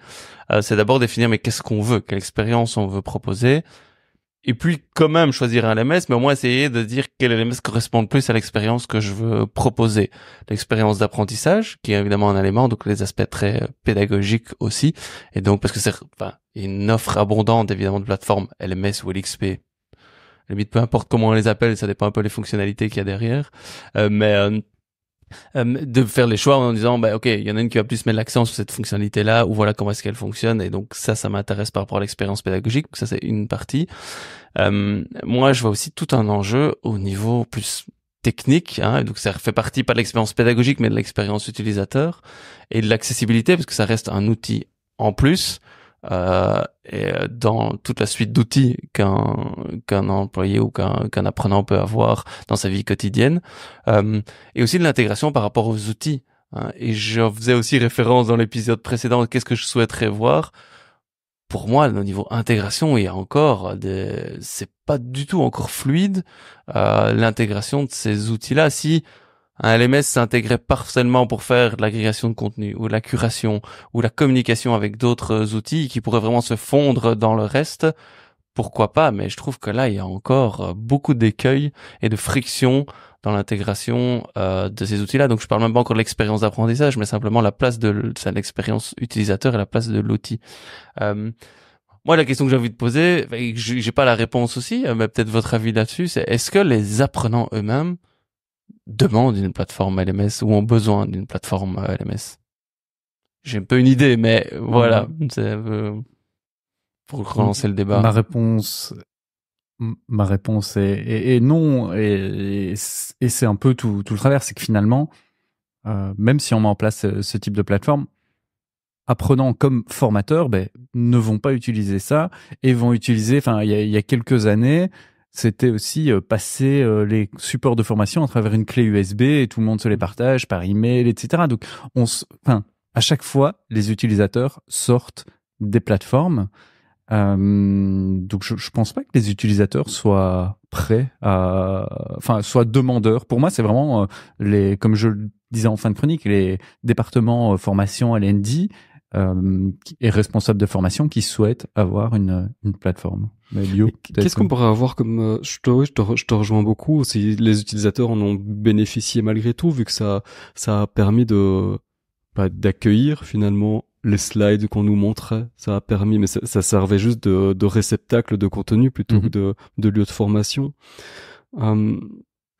C'est d'abord définir mais qu'est-ce qu'on veut, quelle expérience on veut proposer. Et puis quand même choisir un LMS, mais au moins essayer de dire quel LMS correspond le plus à l'expérience que je veux proposer. L'expérience d'apprentissage, qui est évidemment un élément, donc les aspects très pédagogiques aussi. Et donc parce que c'est une offre abondante évidemment de plateformes LMS ou LXP. Limite peu importe comment on les appelle, ça dépend un peu des fonctionnalités qu'il y a derrière. De faire les choix en disant ok, il y en a une qui va plus mettre l'accent sur cette fonctionnalité là, ou voilà comment est-ce qu'elle fonctionne, et donc ça m'intéresse par rapport à l'expérience pédagogique. Donc ça c'est une partie. Moi je vois aussi tout un enjeu au niveau plus technique, et donc ça fait partie pas de l'expérience pédagogique mais de l'expérience utilisateur et de l'accessibilité, parce que ça reste un outil en plus et dans toute la suite d'outils qu'un employé ou qu'un apprenant peut avoir dans sa vie quotidienne, et aussi de l'intégration par rapport aux outils, et je faisais aussi référence dans l'épisode précédent, qu'est-ce que je souhaiterais voir. Pour moi, au niveau intégration, il y a encore c'est pas du tout encore fluide, l'intégration de ces outils-là. Si un LMS s'intégrait parfaitement pour faire de l'agrégation de contenu ou de la curation ou la communication avec d'autres outils qui pourraient vraiment se fondre dans le reste, pourquoi pas? Mais je trouve que là, il y a encore beaucoup d'écueils et de frictions dans l'intégration de ces outils-là. Donc, je parle même pas encore de l'expérience d'apprentissage, mais simplement la place de l'expérience utilisateur et la place de l'outil. Moi, la question que j'ai envie de poser, j'ai pas la réponse aussi, mais peut-être votre avis là-dessus, c'est est-ce que les apprenants eux-mêmes demandent une plateforme LMS ou ont besoin d'une plateforme LMS? J'ai un peu une idée, mais voilà, c'est pour relancer le débat. Ma réponse est non, et c'est un peu tout le travers, c'est que finalement, même si on met en place ce type de plateforme, apprenants comme formateurs ne vont pas utiliser ça et vont utiliser, il y a quelques années, c'était aussi passer les supports de formation à travers une clé USB et tout le monde se les partage par email, etc. Donc, à chaque fois, les utilisateurs sortent des plateformes. Donc, je pense pas que les utilisateurs soient prêts soient demandeurs. Pour moi, c'est vraiment comme je le disais en fin de chronique, les départements formation LND et responsables de formation qui souhaitent avoir une plateforme. Mais qu'est-ce qu'on pourrait avoir comme je te rejoins beaucoup. Si les utilisateurs en ont bénéficié malgré tout, vu que ça a permis d'accueillir finalement les slides qu'on nous montrait. Ça a permis, mais ça servait juste de réceptacle de contenu plutôt que de lieu de formation.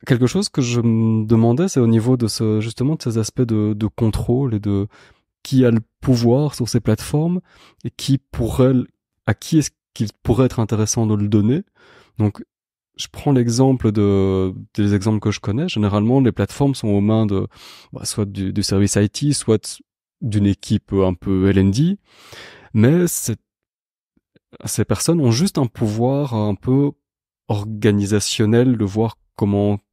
Quelque chose que je me demandais, c'est au niveau de justement de ces aspects de contrôle et de qui a le pouvoir sur ces plateformes et à qui est-ce qu'il pourrait être intéressant de le donner. Donc, je prends l'exemple des exemples que je connais. Généralement, les plateformes sont aux mains de soit du service IT, soit d'une équipe un peu L&D. Mais ces personnes ont juste un pouvoir un peu organisationnel de voir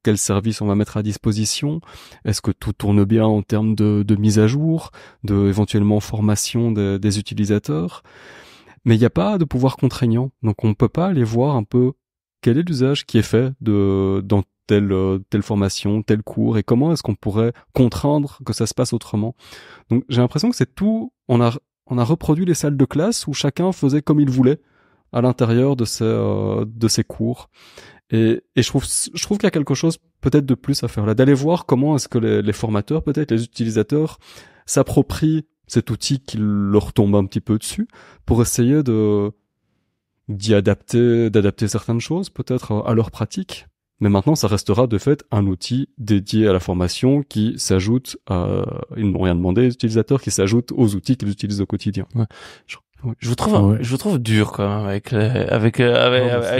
quel service on va mettre à disposition. Est-ce que tout tourne bien en termes de mise à jour, de éventuellement formation des utilisateurs. Mais il n'y a pas de pouvoir contraignant. Donc on peut pas aller voir un peu quel est l'usage qui est fait dans telle formation, tel cours, et comment est-ce qu'on pourrait contraindre que ça se passe autrement. Donc j'ai l'impression que c'est tout, on a reproduit les salles de classe où chacun faisait comme il voulait à l'intérieur de ses cours. Et je trouve qu'il y a quelque chose peut-être de plus à faire là, d'aller voir comment est-ce que les formateurs, peut-être les utilisateurs, s'approprient cet outil qui leur tombe un petit peu dessus pour essayer d'adapter certaines choses, peut-être à leur pratique. Mais maintenant, ça restera de fait un outil dédié à la formation qui s'ajoute ils n'ont rien demandé, les utilisateurs, qui s'ajoutent aux outils qu'ils utilisent au quotidien. Ouais. Je vous trouve dur quand même avec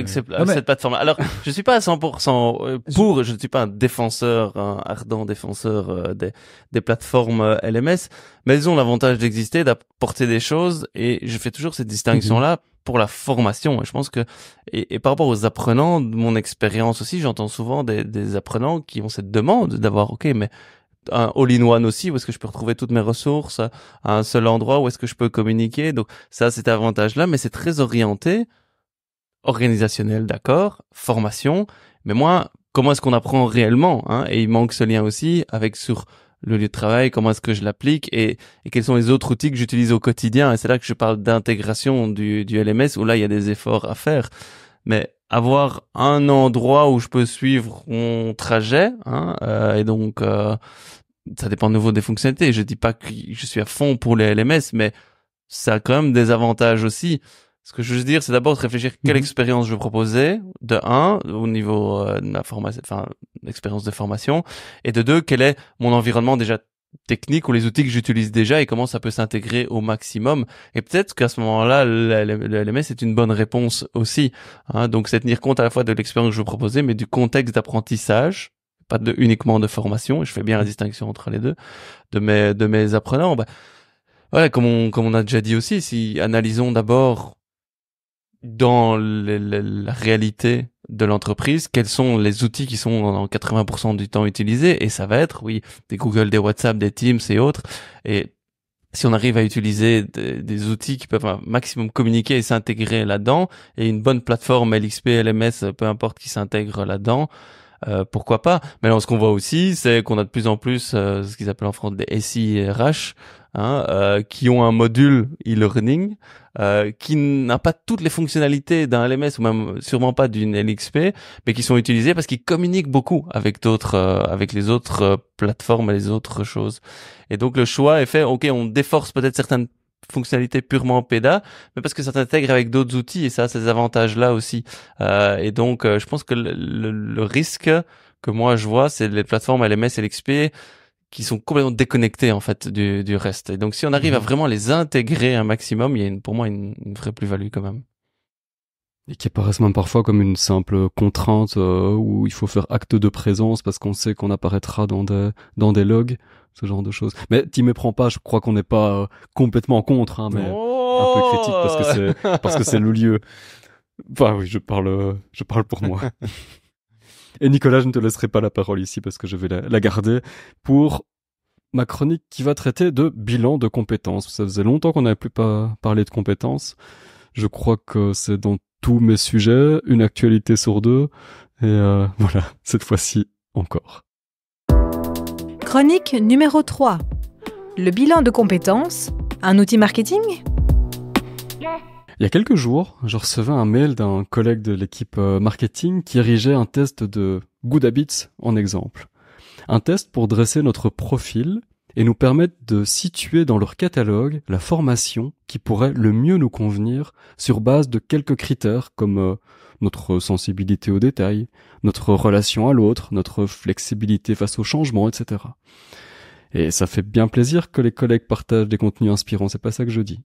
cette plateforme. Alors, je suis pas à 100% pour, je ne suis pas un ardent défenseur des plateformes LMS, mais elles ont l'avantage d'exister, d'apporter des choses, et je fais toujours cette distinction-là pour la formation. Et je pense que et par rapport aux apprenants, de mon expérience aussi, j'entends souvent des apprenants qui ont cette demande d'avoir mais un all-in-one aussi, où est-ce que je peux retrouver toutes mes ressources à un seul endroit, où est-ce que je peux communiquer. Donc ça, cet avantage-là, mais c'est très orienté, organisationnel, d'accord, formation, mais moi, comment est-ce qu'on apprend réellement, hein? Et il manque ce lien aussi avec sur le lieu de travail, comment est-ce que je l'applique, et quels sont les autres outils que j'utilise au quotidien. Et c'est là que je parle d'intégration du LMS, où là, il y a des efforts à faire. Mais avoir un endroit où je peux suivre mon trajet, hein, et donc ça dépend de nouveau des fonctionnalités. Je dis pas que je suis à fond pour les LMS, mais ça a quand même des avantages aussi. Ce que je veux dire, c'est d'abord de réfléchir quelle expérience je veux proposer, de un, au niveau de la formation, enfin, l'expérience de formation, et de deux, quel est mon environnement déjà technique ou les outils que j'utilise déjà et comment ça peut s'intégrer au maximum. Et peut-être qu'à ce moment-là, le LMS est une bonne réponse aussi. Hein. Donc, c'est tenir compte à la fois de l'expérience que je veux proposer, mais du contexte d'apprentissage, pas uniquement de formation. Et je fais bien la distinction entre les deux de mes apprenants. Voilà, comme on a déjà dit aussi, si analysons d'abord dans la réalité de l'entreprise, quels sont les outils qui sont dans 80% du temps utilisés, et ça va être, des Google, des WhatsApp, des Teams et autres, et si on arrive à utiliser des outils qui peuvent un maximum communiquer et s'intégrer là-dedans, et une bonne plateforme LXP, LMS, peu importe qui s'intègre là-dedans, pourquoi pas. Mais alors, ce qu'on voit aussi, c'est qu'on a de plus en plus ce qu'ils appellent en France des SIRH, qui ont un module e-learning qui n'a pas toutes les fonctionnalités d'un LMS ou même sûrement pas d'une LXP, mais qui sont utilisés parce qu'ils communiquent beaucoup avec avec les autres plateformes et les autres choses. Et donc le choix est fait, on déforce peut-être certaines fonctionnalités purement PEDA, mais parce que ça s'intègre avec d'autres outils et ça a ces avantages-là aussi. Et donc je pense que le risque que moi je vois, c'est les plateformes LMS et LXP qui sont complètement déconnectés en fait du reste. Et donc si on arrive à vraiment les intégrer un maximum, il y a pour moi une vraie plus-value quand même. Et qui apparaissent même parfois comme une simple contrainte où il faut faire acte de présence parce qu'on sait qu'on apparaîtra dans des logs, ce genre de choses. Mais t'y méprends pas, je crois qu'on n'est pas complètement contre, mais un peu critique parce que c'est le lieu. Enfin oui, je parle pour moi. Et Nicolas, je ne te laisserai pas la parole ici parce que je vais la garder pour ma chronique qui va traiter de bilan de compétences. Ça faisait longtemps qu'on n'avait plus parlé de compétences. Je crois que c'est dans tous mes sujets, une actualité sur deux. Et voilà, cette fois-ci encore. Chronique numéro 3. Le bilan de compétences, un outil marketing ? Il y a quelques jours, je recevais un mail d'un collègue de l'équipe marketing qui érigeait un test de Good Habits en exemple. Un test pour dresser notre profil et nous permettre de situer dans leur catalogue la formation qui pourrait le mieux nous convenir sur base de quelques critères comme notre sensibilité aux détails, notre relation à l'autre, notre flexibilité face au changement, etc. Et ça fait bien plaisir que les collègues partagent des contenus inspirants, c'est pas ça que je dis.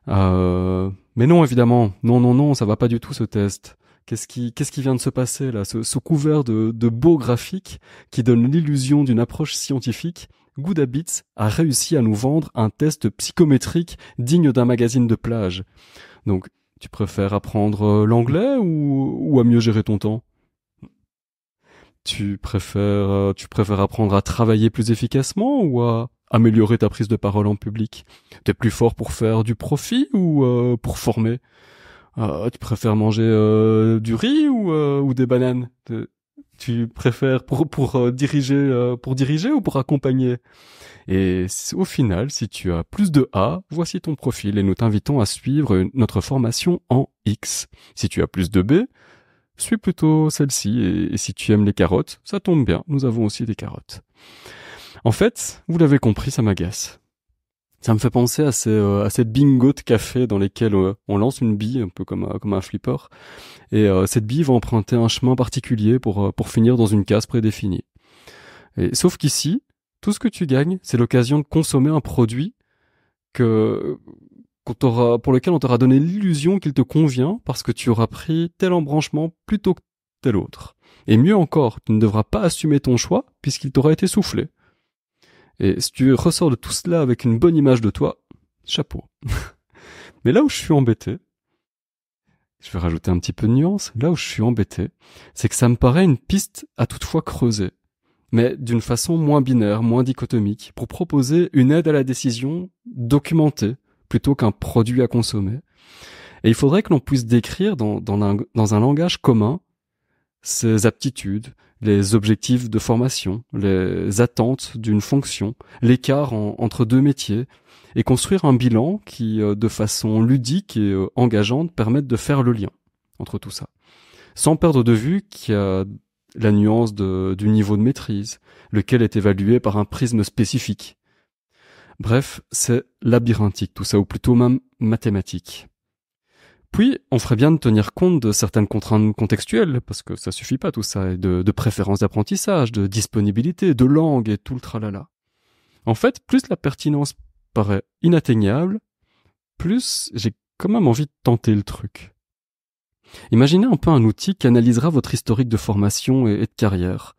Mais non, évidemment, non, ça va pas du tout ce test. Qu'est-ce qui vient de se passer là, ce couvert de beaux graphiques qui donne l'illusion d'une approche scientifique. Good Habits a réussi à nous vendre un test psychométrique digne d'un magazine de plage. Donc, tu préfères apprendre l'anglais ou à mieux gérer ton temps? Tu préfères apprendre à travailler plus efficacement ou à améliorer ta prise de parole en public? T'es plus fort pour faire du profit ou pour former? Tu préfères manger du riz ou des bananes? Tu préfères pour diriger ou pour accompagner? Et au final, si tu as plus de A, voici ton profil et nous t'invitons à suivre notre formation en X. Si tu as plus de B, suis plutôt celle-ci et si tu aimes les carottes, ça tombe bien, nous avons aussi des carottes. En fait, vous l'avez compris, ça m'agace. Ça me fait penser à ces bingos de café dans lesquels on lance une bille, un peu comme un flipper, et cette bille va emprunter un chemin particulier pour finir dans une case prédéfinie. Et, sauf qu'ici, tout ce que tu gagnes, c'est l'occasion de consommer un produit pour lequel on t'aura donné l'illusion qu'il te convient parce que tu auras pris tel embranchement plutôt que tel autre. Et mieux encore, tu ne devras pas assumer ton choix puisqu'il t'aura été soufflé. Et si tu ressors de tout cela avec une bonne image de toi, chapeau. Mais là où je suis embêté, je vais rajouter un petit peu de nuance, là où je suis embêté, c'est que ça me paraît une piste à toutefois creuser, mais d'une façon moins binaire, moins dichotomique, pour proposer une aide à la décision documentée, plutôt qu'un produit à consommer. Et il faudrait que l'on puisse décrire dans un langage commun ses aptitudes, les objectifs de formation, les attentes d'une fonction, l'écart entre deux métiers, et construire un bilan qui, de façon ludique et engageante, permette de faire le lien entre tout ça. Sans perdre de vue qu'il y a la nuance du niveau de maîtrise, lequel est évalué par un prisme spécifique. Bref, c'est labyrinthique tout ça, ou plutôt même mathématique. Puis, on ferait bien de tenir compte de certaines contraintes contextuelles, parce que ça suffit pas tout ça, et de préférences d'apprentissage, de disponibilité, de langue et tout le tralala. En fait, plus la pertinence paraît inatteignable, plus j'ai quand même envie de tenter le truc. Imaginez un peu un outil qui analysera votre historique de formation et de carrière.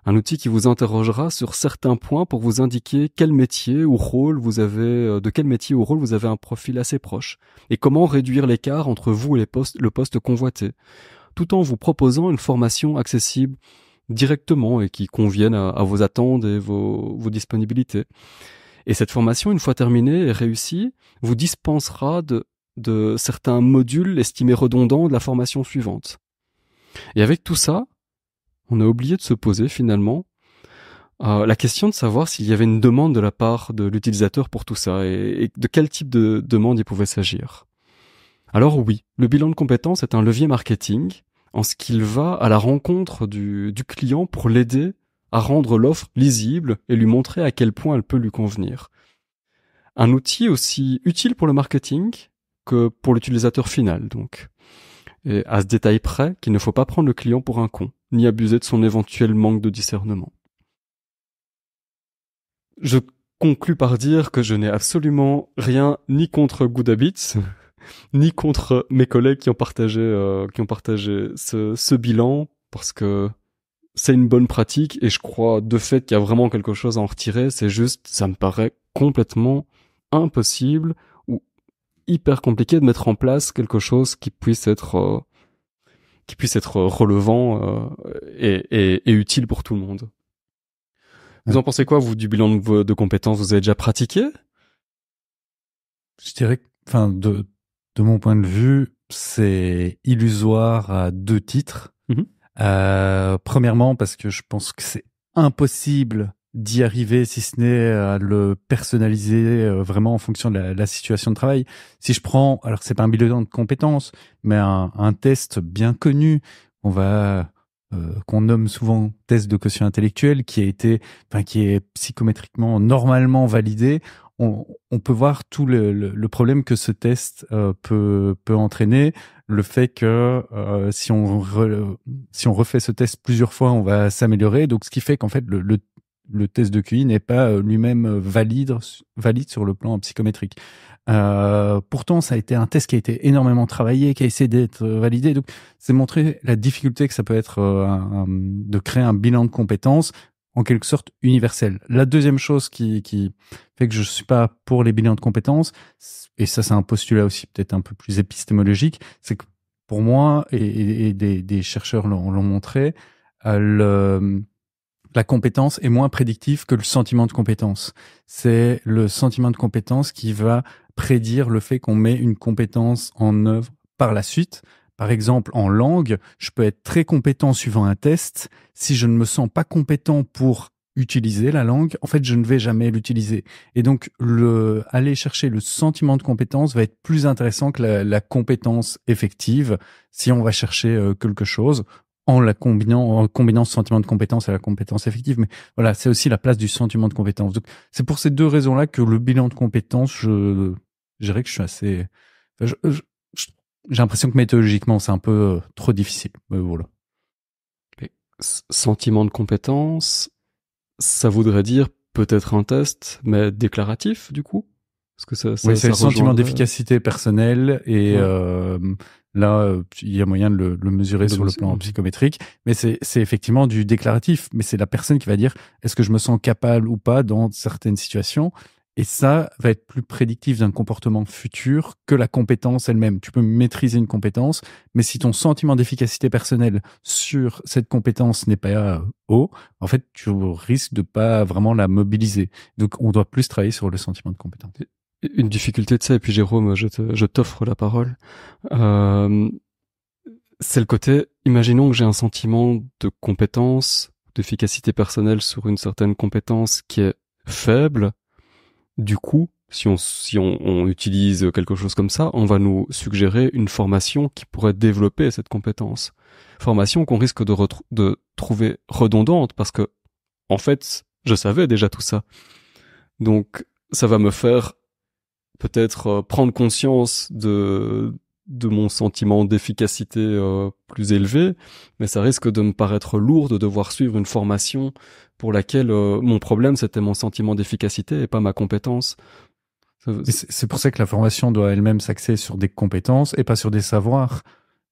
Un outil qui vous interrogera sur certains points pour vous indiquer de quel métier ou rôle vous avez un profil assez proche et comment réduire l'écart entre vous et le poste convoité, tout en vous proposant une formation accessible directement et qui convienne à vos attentes et vos disponibilités. Et cette formation, une fois terminée et réussie, vous dispensera de certains modules estimés redondants de la formation suivante. Et avec tout ça, on a oublié de se poser finalement la question de savoir s'il y avait une demande de la part de l'utilisateur pour tout ça et de quel type de demande il pouvait s'agir. Alors oui, le bilan de compétences est un levier marketing en ce qu'il va à la rencontre du client pour l'aider à rendre l'offre lisible et lui montrer à quel point elle peut lui convenir. Un outil aussi utile pour le marketing que pour l'utilisateur final donc. Et à ce détail près qu'il ne faut pas prendre le client pour un con, ni abuser de son éventuel manque de discernement. Je conclus par dire que je n'ai absolument rien ni contre Good Habits, ni contre mes collègues qui ont partagé ce bilan, parce que c'est une bonne pratique et je crois de fait qu'il y a vraiment quelque chose à en retirer. C'est juste, ça me paraît complètement impossible ou hyper compliqué de mettre en place quelque chose qui puisse être relevant et utile pour tout le monde. Vous en pensez quoi, vous, du bilan de compétences? Vous avez déjà pratiqué? Je dirais que, de mon point de vue, c'est illusoire à 2 titres. Premièrement, parce que je pense que c'est impossible d'y arriver si ce n'est à le personnaliser vraiment en fonction de la situation de travail. Si je prends, alors c'est pas un bilan de compétences, mais un test bien connu, qu'on nomme souvent test de quotient intellectuel, qui est psychométriquement normalement validé, on peut voir tout le problème que ce test peut entraîner, le fait que si on refait ce test plusieurs fois, on va s'améliorer. Donc ce qui fait qu'en fait le test de QI n'est pas lui-même valide sur le plan psychométrique. Pourtant, ça a été un test qui a été énormément travaillé, qui a essayé d'être validé. Donc, c'est montrer la difficulté que ça peut être de créer un bilan de compétences en quelque sorte universel. La deuxième chose qui fait que je suis pas pour les bilans de compétences, et ça c'est un postulat aussi peut-être un peu plus épistémologique, c'est que pour moi, et des chercheurs l'ont montré, la compétence est moins prédictive que le sentiment de compétence. C'est le sentiment de compétence qui va prédire le fait qu'on met une compétence en œuvre par la suite. Par exemple, en langue, je peux être très compétent suivant un test. Si je ne me sens pas compétent pour utiliser la langue, en fait, je ne vais jamais l'utiliser. Et donc, aller chercher le sentiment de compétence va être plus intéressant que la compétence effective si on va chercher quelque chose en combinant ce sentiment de compétence et la compétence effective. Mais voilà, c'est aussi la place du sentiment de compétence. Donc, c'est pour ces deux raisons-là que le bilan de compétence, je dirais que je suis assez... J'ai l'impression que méthodologiquement, c'est un peu trop difficile. Mais voilà. Sentiment de compétence, ça voudrait dire peut-être un test, mais déclaratif, du coup? Parce que ça oui, c'est le sentiment d'efficacité personnelle et là, il y a moyen de le mesurer sur le plan psychométrique, mais c'est effectivement du déclaratif, mais c'est la personne qui va dire est-ce que je me sens capable ou pas dans certaines situations. Et ça va être plus prédictif d'un comportement futur que la compétence elle-même. Tu peux maîtriser une compétence, mais si ton sentiment d'efficacité personnelle sur cette compétence n'est pas haut, en fait, tu risques de pas vraiment la mobiliser. Donc, on doit plus travailler sur le sentiment de compétence. Une difficulté de ça, et puis Jérôme, je t'offre la parole. C'est le côté, imaginons que j'ai un sentiment de compétence, d'efficacité personnelle sur une certaine compétence qui est faible. Du coup, si on utilise quelque chose comme ça, on va nous suggérer une formation qui pourrait développer cette compétence. Formation qu'on risque de trouver redondante parce que, en fait, je savais déjà tout ça. Donc, ça va me faire peut-être prendre conscience de mon sentiment d'efficacité plus élevé, mais ça risque de me paraître lourd de devoir suivre une formation pour laquelle mon problème c'était mon sentiment d'efficacité et pas ma compétence. C'est pour ça que la formation doit elle-même s'axer sur des compétences et pas sur des savoirs.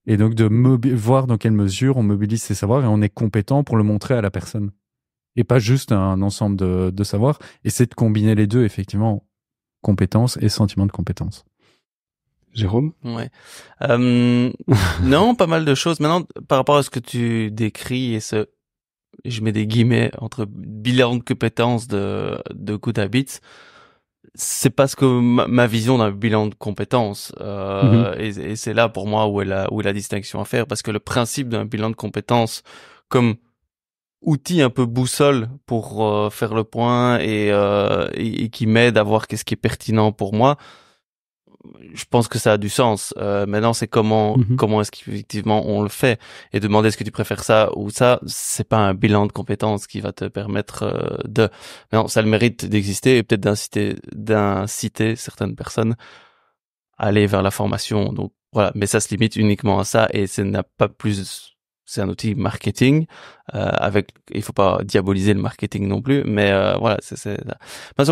Et donc de voir dans quelle mesure on mobilise ces savoirs et on est compétent pour le montrer à la personne. Et pas juste un ensemble de savoirs. Et c'est de combiner les deux, effectivement, compétences et sentiment de compétence. Jérôme? Ouais. Non, pas mal de choses. Maintenant, par rapport à ce que tu décris et je mets des guillemets entre bilan de compétences de Good Habits, c'est pas ce que ma vision d'un bilan de compétences. Et c'est là pour moi où est la distinction à faire, parce que le principe d'un bilan de compétences comme outil un peu boussole pour faire le point et qui m'aide à voir qu'est-ce qui est pertinent pour moi, je pense que ça a du sens. Maintenant, c'est comment est-ce qu'effectivement on le fait, et demander est-ce que tu préfères ça ou ça, c'est pas un bilan de compétences qui va te permettre de. Mais non, ça a le mérite d'exister et peut-être d'inciter certaines personnes à aller vers la formation. Donc voilà, mais ça se limite uniquement à ça et ça n'a pas plus. C'est un outil marketing il faut pas diaboliser le marketing non plus, mais voilà, c'est sur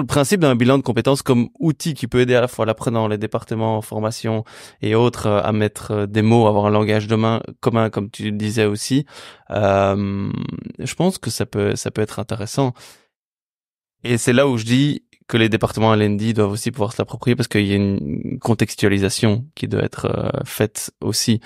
le principe d'un bilan de compétences comme outil qui peut aider à la fois l'apprenant, les départements formation et autres à mettre des mots, avoir un langage commun comme tu le disais aussi. Je pense que ça peut être intéressant. Et c'est là où je dis que les départements L&D doivent aussi pouvoir se l'approprier, parce qu'il y a une contextualisation qui doit être faite aussi,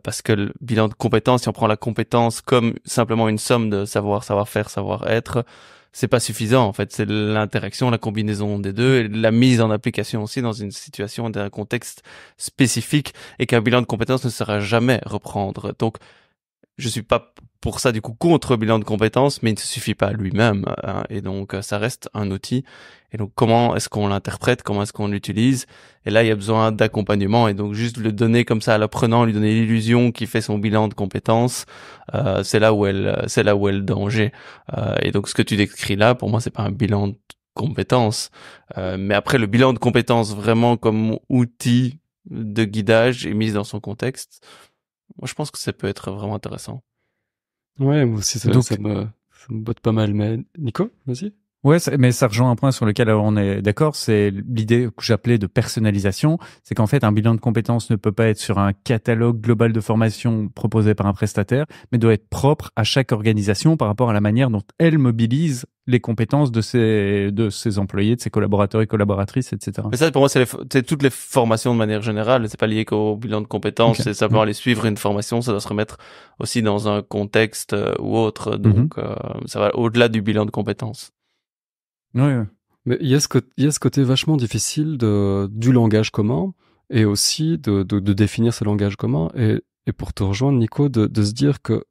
parce que le bilan de compétences, si on prend la compétence comme simplement une somme de savoir, savoir-faire, savoir-être, c'est pas suffisant en fait. C'est l'interaction, la combinaison des deux, et la mise en application aussi dans une situation, dans un contexte spécifique, et qu'un bilan de compétences ne sera jamais reprendre. Donc je suis pas pour ça du coup contre le bilan de compétences, mais il ne suffit pas lui-même, hein, et donc ça reste un outil. Et donc comment est-ce qu'on l'interprète, comment est-ce qu'on l'utilise? Et là il y a besoin d'accompagnement, et donc juste le donner comme ça à l'apprenant, lui donner l'illusion qu'il fait son bilan de compétences, c'est là où est le danger. Et donc ce que tu décris là, pour moi c'est pas un bilan de compétences, mais après le bilan de compétences vraiment comme outil de guidage et mise dans son contexte, moi je pense que ça peut être vraiment intéressant. Ouais, moi aussi ça Ça me botte pas mal. Mais Nico, vas-y. Ouais, mais ça rejoint un point sur lequel on est d'accord, c'est l'idée que j'appelais de personnalisation, c'est qu'en fait un bilan de compétences ne peut pas être sur un catalogue global de formation proposé par un prestataire, mais doit être propre à chaque organisation par rapport à la manière dont elle mobilise les compétences de ses employés, de ses collaborateurs et collaboratrices, etc. Mais ça, pour moi, c'est toutes les formations de manière générale. C'est pas lié qu'au bilan de compétences. Okay. C'est simplement aller suivre une formation. Ça doit se remettre aussi dans un contexte ou autre. Donc, ça va au-delà du bilan de compétences. Oui, oui. Mais il y a ce côté vachement difficile du langage commun et aussi de définir ce langage commun et pour te rejoindre, Nico, de se dire que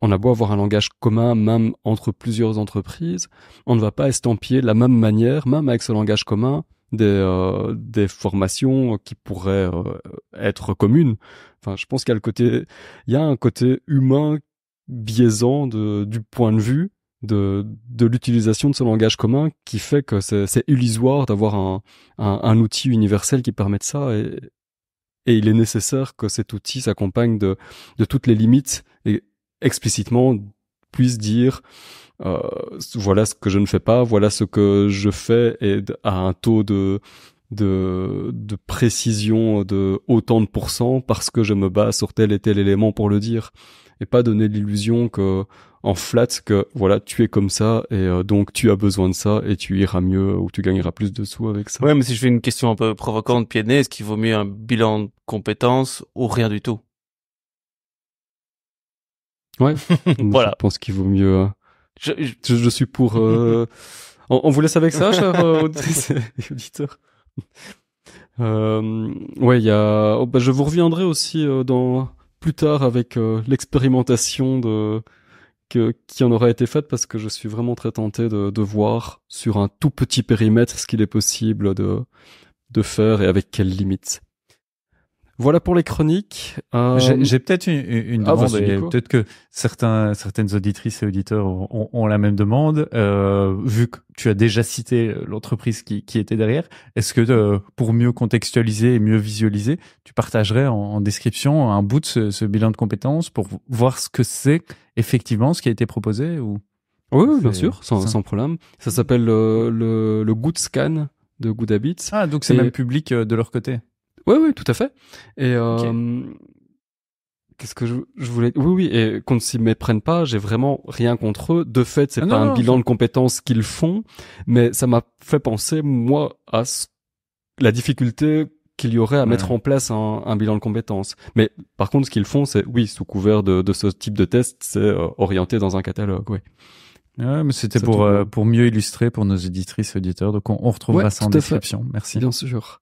on a beau avoir un langage commun, même entre plusieurs entreprises, on ne va pas estampiller de la même manière, même avec ce langage commun, des formations qui pourraient être communes. Enfin, je pense qu'il y a un côté humain biaisant du point de vue de l'utilisation de ce langage commun qui fait que c'est illusoire d'avoir un outil universel qui permet de ça et il est nécessaire que cet outil s'accompagne de toutes les limites et explicitement puisse dire voilà ce que je ne fais pas, voilà ce que je fais et à un taux de précision de autant de pourcents parce que je me base sur tel et tel élément pour le dire et pas donner l'illusion que en flat que voilà tu es comme ça et donc tu as besoin de ça et tu iras mieux ou tu gagneras plus de sous avec ça. Ouais, mais si je fais une question un peu provocante, pied de nez, est-ce qu'il vaut mieux un bilan de compétences ou rien du tout? Ouais. Voilà. Je pense qu'il vaut mieux. Je suis pour. On vous laisse avec ça, chers auditrices et auditeurs. Ouais, il y a. Oh, bah, je vous reviendrai aussi plus tard avec l'expérimentation qui en aura été faite parce que je suis vraiment très tenté de voir sur un tout petit périmètre ce qu'il est possible de faire et avec quelles limites. Voilà pour les chroniques. J'ai peut-être une demande et peut-être que certaines auditrices et auditeurs ont la même demande. Vu que tu as déjà cité l'entreprise qui était derrière, est-ce que pour mieux contextualiser et mieux visualiser, tu partagerais en description un bout de ce bilan de compétences pour voir ce que c'est effectivement ce qui a été proposé ou... Oui, bien sûr, sans problème. Ça s'appelle le Good Scan de Good Habits. Ah, donc c'est même public de leur côté. Oui, tout à fait. Et qu'est-ce que je voulais... Oui, et qu'on ne s'y méprenne pas, j'ai vraiment rien contre eux. De fait, c'est pas un bilan de compétences qu'ils font, mais ça m'a fait penser, moi, à la difficulté qu'il y aurait à mettre en place un bilan de compétences. Mais par contre, ce qu'ils font, c'est, oui, sous couvert de ce type de test, c'est orienté dans un catalogue, oui. Ouais, mais c'était pour mieux illustrer pour nos éditrices et auditeurs. Donc, on retrouvera ça en description. Fait. Merci. Bien sûr.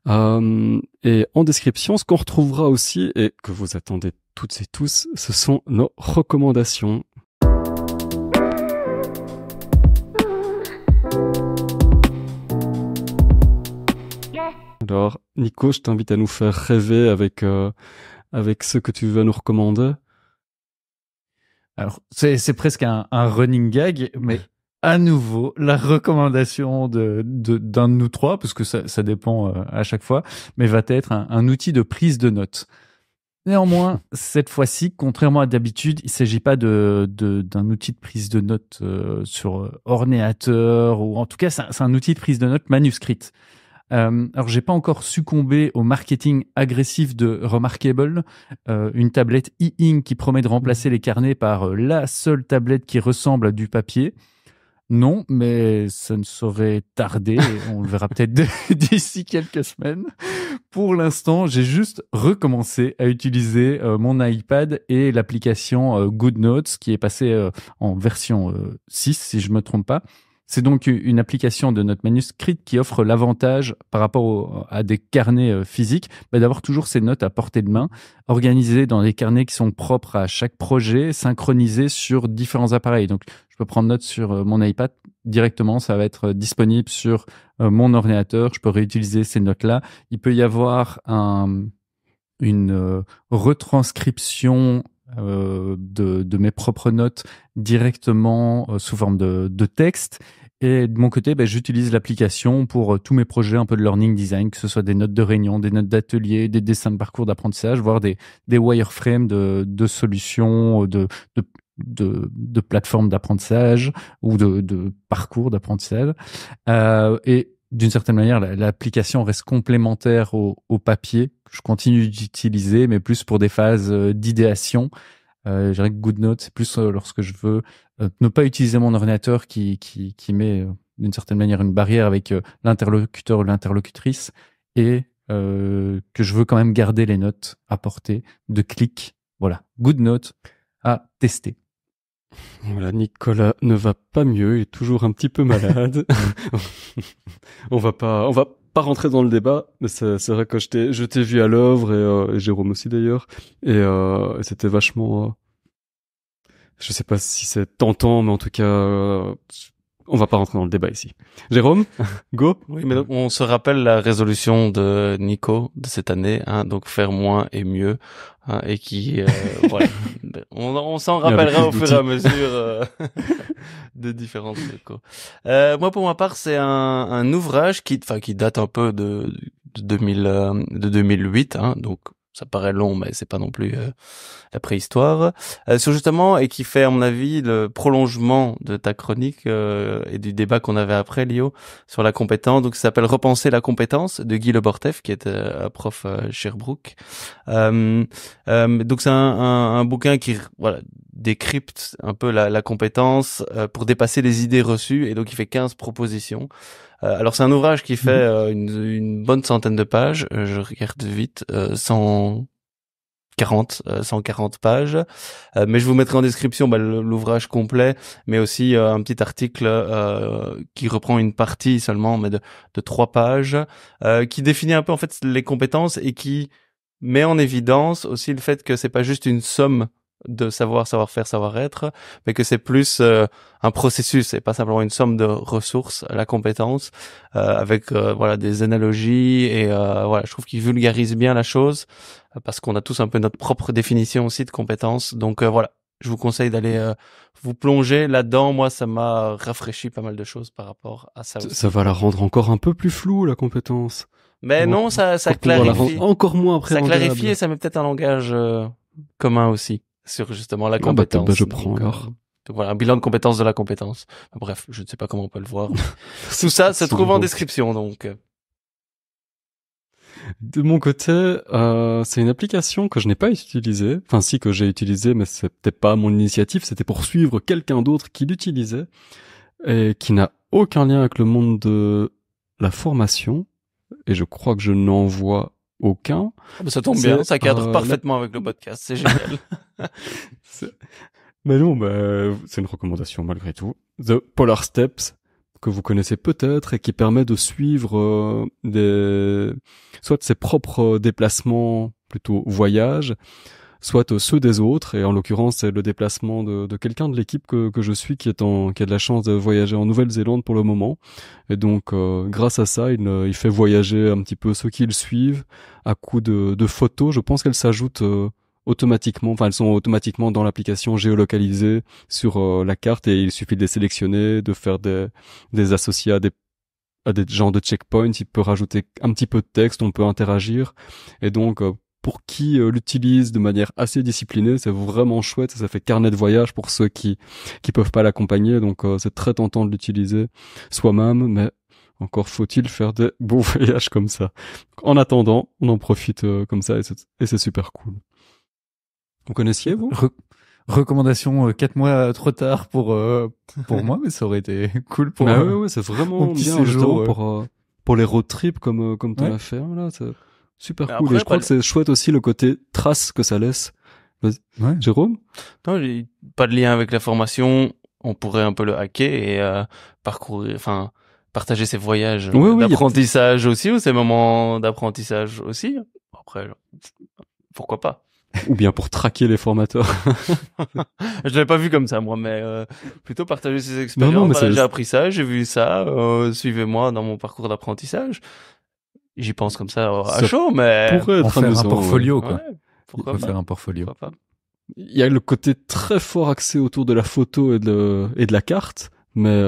Et en description, ce qu'on retrouvera aussi, et que vous attendez toutes et tous, ce sont nos recommandations. Alors, Nico, je t'invite à nous faire rêver avec ce que tu vas nous recommander. Alors, c'est presque un running gag, mais à nouveau, la recommandation d'un de nous trois, parce que ça dépend à chaque fois, mais va être un outil de prise de notes. Néanmoins, cette fois-ci, contrairement à d'habitude, il s'agit pas d'un outil de prise de notes sur ordinateur, ou en tout cas, c'est un outil de prise de notes manuscrite. Alors, j'ai pas encore succombé au marketing agressif de Remarkable, une tablette e-ink qui promet de remplacer les carnets par la seule tablette qui ressemble à du papier. Non, mais ça ne saurait tarder. On le verra peut-être d'ici quelques semaines. Pour l'instant, j'ai juste recommencé à utiliser mon iPad et l'application GoodNotes qui est passée en version 6, si je me trompe pas. C'est donc une application de notes manuscrites qui offre l'avantage par rapport à des carnets physiques d'avoir toujours ces notes à portée de main, organisées dans des carnets qui sont propres à chaque projet, synchronisés sur différents appareils. Donc, je peux prendre note sur mon iPad directement, ça va être disponible sur mon ordinateur. Je peux réutiliser ces notes-là. Il peut y avoir une retranscription de mes propres notes directement sous forme de texte. Et de mon côté, j'utilise l'application pour tous mes projets un peu de learning design, que ce soit des notes de réunion, des notes d'atelier, des dessins de parcours d'apprentissage, voire des wireframes de solutions, de de plateforme d'apprentissage ou de parcours d'apprentissage. Et d'une certaine manière, l'application reste complémentaire au papier que je continue d'utiliser, mais plus pour des phases d'idéation. Je dirais que GoodNote, c'est plus lorsque je veux ne pas utiliser mon ordinateur qui met d'une certaine manière une barrière avec l'interlocuteur ou l'interlocutrice et que je veux quand même garder les notes à portée de clic. Voilà, GoodNote à tester. Voilà, Nicolas ne va pas mieux, il est toujours un petit peu malade. on va pas rentrer dans le débat, mais c'est vrai que je t'ai vu à l'œuvre et Jérôme aussi d'ailleurs, et c'était vachement, je sais pas si c'est tentant, mais en tout cas, on va pas rentrer dans le débat ici. Jérôme, go. Oui, mais donc, on se rappelle la résolution de Nico de cette année, hein, donc faire moins et mieux, hein, et qui, voilà, on s'en rappellera au fur et à mesure de différentes Nico. Moi, pour ma part, c'est un ouvrage qui date un peu de 2008, hein, donc ça paraît long, mais c'est pas non plus la préhistoire. Sur justement, et qui fait, à mon avis, le prolongement de ta chronique et du débat qu'on avait après, Lio, sur la compétence. Donc, ça s'appelle Repenser la compétence de Guy Le Borteff, qui est un prof Sherbrooke. Donc, c'est un bouquin qui, voilà, décrypte un peu la compétence pour dépasser les idées reçues. Et donc, il fait 15 propositions. Alors c'est un ouvrage qui fait une bonne centaine de pages, je regarde vite, 140 pages, mais je vous mettrai en description l'ouvrage complet, mais aussi un petit article qui reprend une partie seulement, mais de 3 pages, qui définit un peu en fait les compétences et qui met en évidence aussi le fait que c'est pas juste une somme de savoir-faire, savoir-être, mais que c'est plus un processus, c'est pas simplement une somme de ressources, la compétence, avec voilà des analogies et voilà, je trouve qu'il vulgarise bien la chose parce qu'on a tous un peu notre propre définition aussi de compétence. Donc voilà, je vous conseille d'aller vous plonger là-dedans. Moi, ça m'a rafraîchi pas mal de choses par rapport à ça aussi. Ça va la rendre encore un peu plus floue, la compétence. Mais non, ça clarifie. Encore moins après. Ça clarifie et ça met peut-être un langage commun aussi sur justement la compétence. Je prends alors. Donc voilà, un bilan de compétences de la compétence. Bref, je ne sais pas comment on peut le voir. Tout ça se trouve en description, donc. De mon côté, c'est une application que je n'ai pas utilisée. Enfin, si, que j'ai utilisée, mais c'était pas mon initiative. C'était pour suivre quelqu'un d'autre qui l'utilisait et qui n'a aucun lien avec le monde de la formation. Et je crois que je n'en vois aucun. Ça tombe bien, ça cadre parfaitement avec le podcast, c'est génial. Mais non, c'est une recommandation malgré tout. The Polar Steps, que vous connaissez peut-être et qui permet de suivre soit ses propres déplacements, plutôt voyages, soit ceux des autres, et en l'occurrence c'est le déplacement de quelqu'un de l'équipe que je suis qui a de la chance de voyager en Nouvelle-Zélande pour le moment, et donc grâce à ça il fait voyager un petit peu ceux qui le suivent à coup de photos. Je pense qu'elles s'ajoutent automatiquement, enfin elles sont automatiquement dans l'application géolocalisées sur la carte, et il suffit de les sélectionner, de faire des associés à des genres de checkpoints. Il peut rajouter un petit peu de texte, on peut interagir, et donc pour qui l'utilise de manière assez disciplinée, c'est vraiment chouette. Ça fait carnet de voyage pour ceux qui peuvent pas l'accompagner, donc c'est très tentant de l'utiliser soi-même, mais encore faut-il faire des beaux voyages comme ça. En attendant, on en profite comme ça, et c'est super cool. Vous connaissiez, vous? Recommandation 4 mois trop tard pour moi, mais ça aurait été cool pour ouais, c'est vraiment bien justement pour les road trips comme t'en as fait là, c'est super cool. Et je crois que c'est chouette aussi le côté trace que ça laisse. Ouais. Jérôme? Non, j'ai pas de lien avec la formation. On pourrait un peu le hacker et partager ses voyages d'apprentissage aussi, ou ses moments d'apprentissage aussi. Après, pourquoi pas? Ou bien pour traquer les formateurs. Je l'avais pas vu comme ça, moi, mais plutôt partager ses expériences. Voilà, j'ai appris ça, j'ai vu ça, suivez-moi dans mon parcours d'apprentissage. J'y pense comme ça à chaud, mais... Pourrait être faire un portfolio, quoi. Ouais, pourquoi faire un portfolio. Il y a le côté très fort axé autour de la photo et de la carte, mais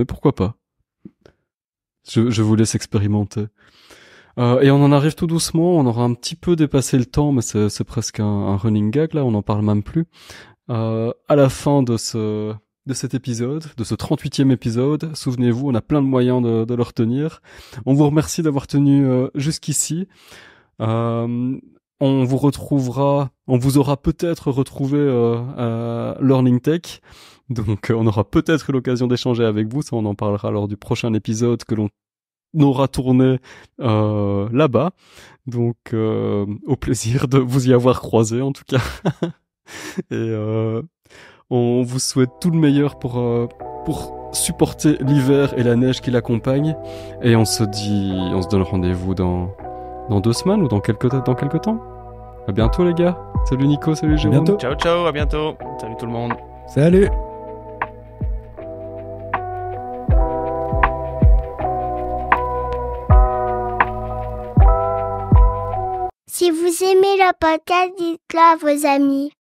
pourquoi pas? Je vous laisse expérimenter. Et on en arrive tout doucement, on aura un petit peu dépassé le temps, mais c'est presque un running gag là, on n'en parle même plus. à la fin de cet épisode, de ce 38e épisode. Souvenez-vous, on a plein de moyens de le retenir. On vous remercie d'avoir tenu jusqu'ici. On vous aura peut-être retrouvé à Learning Tech. Donc on aura peut-être eu l'occasion d'échanger avec vous. Ça, on en parlera lors du prochain épisode que l'on aura tourné là-bas. Donc au plaisir de vous y avoir croisé en tout cas. Et on vous souhaite tout le meilleur pour supporter l'hiver et la neige qui l'accompagne. Et on se donne rendez-vous dans 2 semaines ou dans quelques temps. À bientôt les gars. Salut Nico, salut Jérôme. Bientôt. Ciao, ciao, à bientôt. Salut tout le monde. Salut. Si vous aimez le podcast, dites-le à vos amis.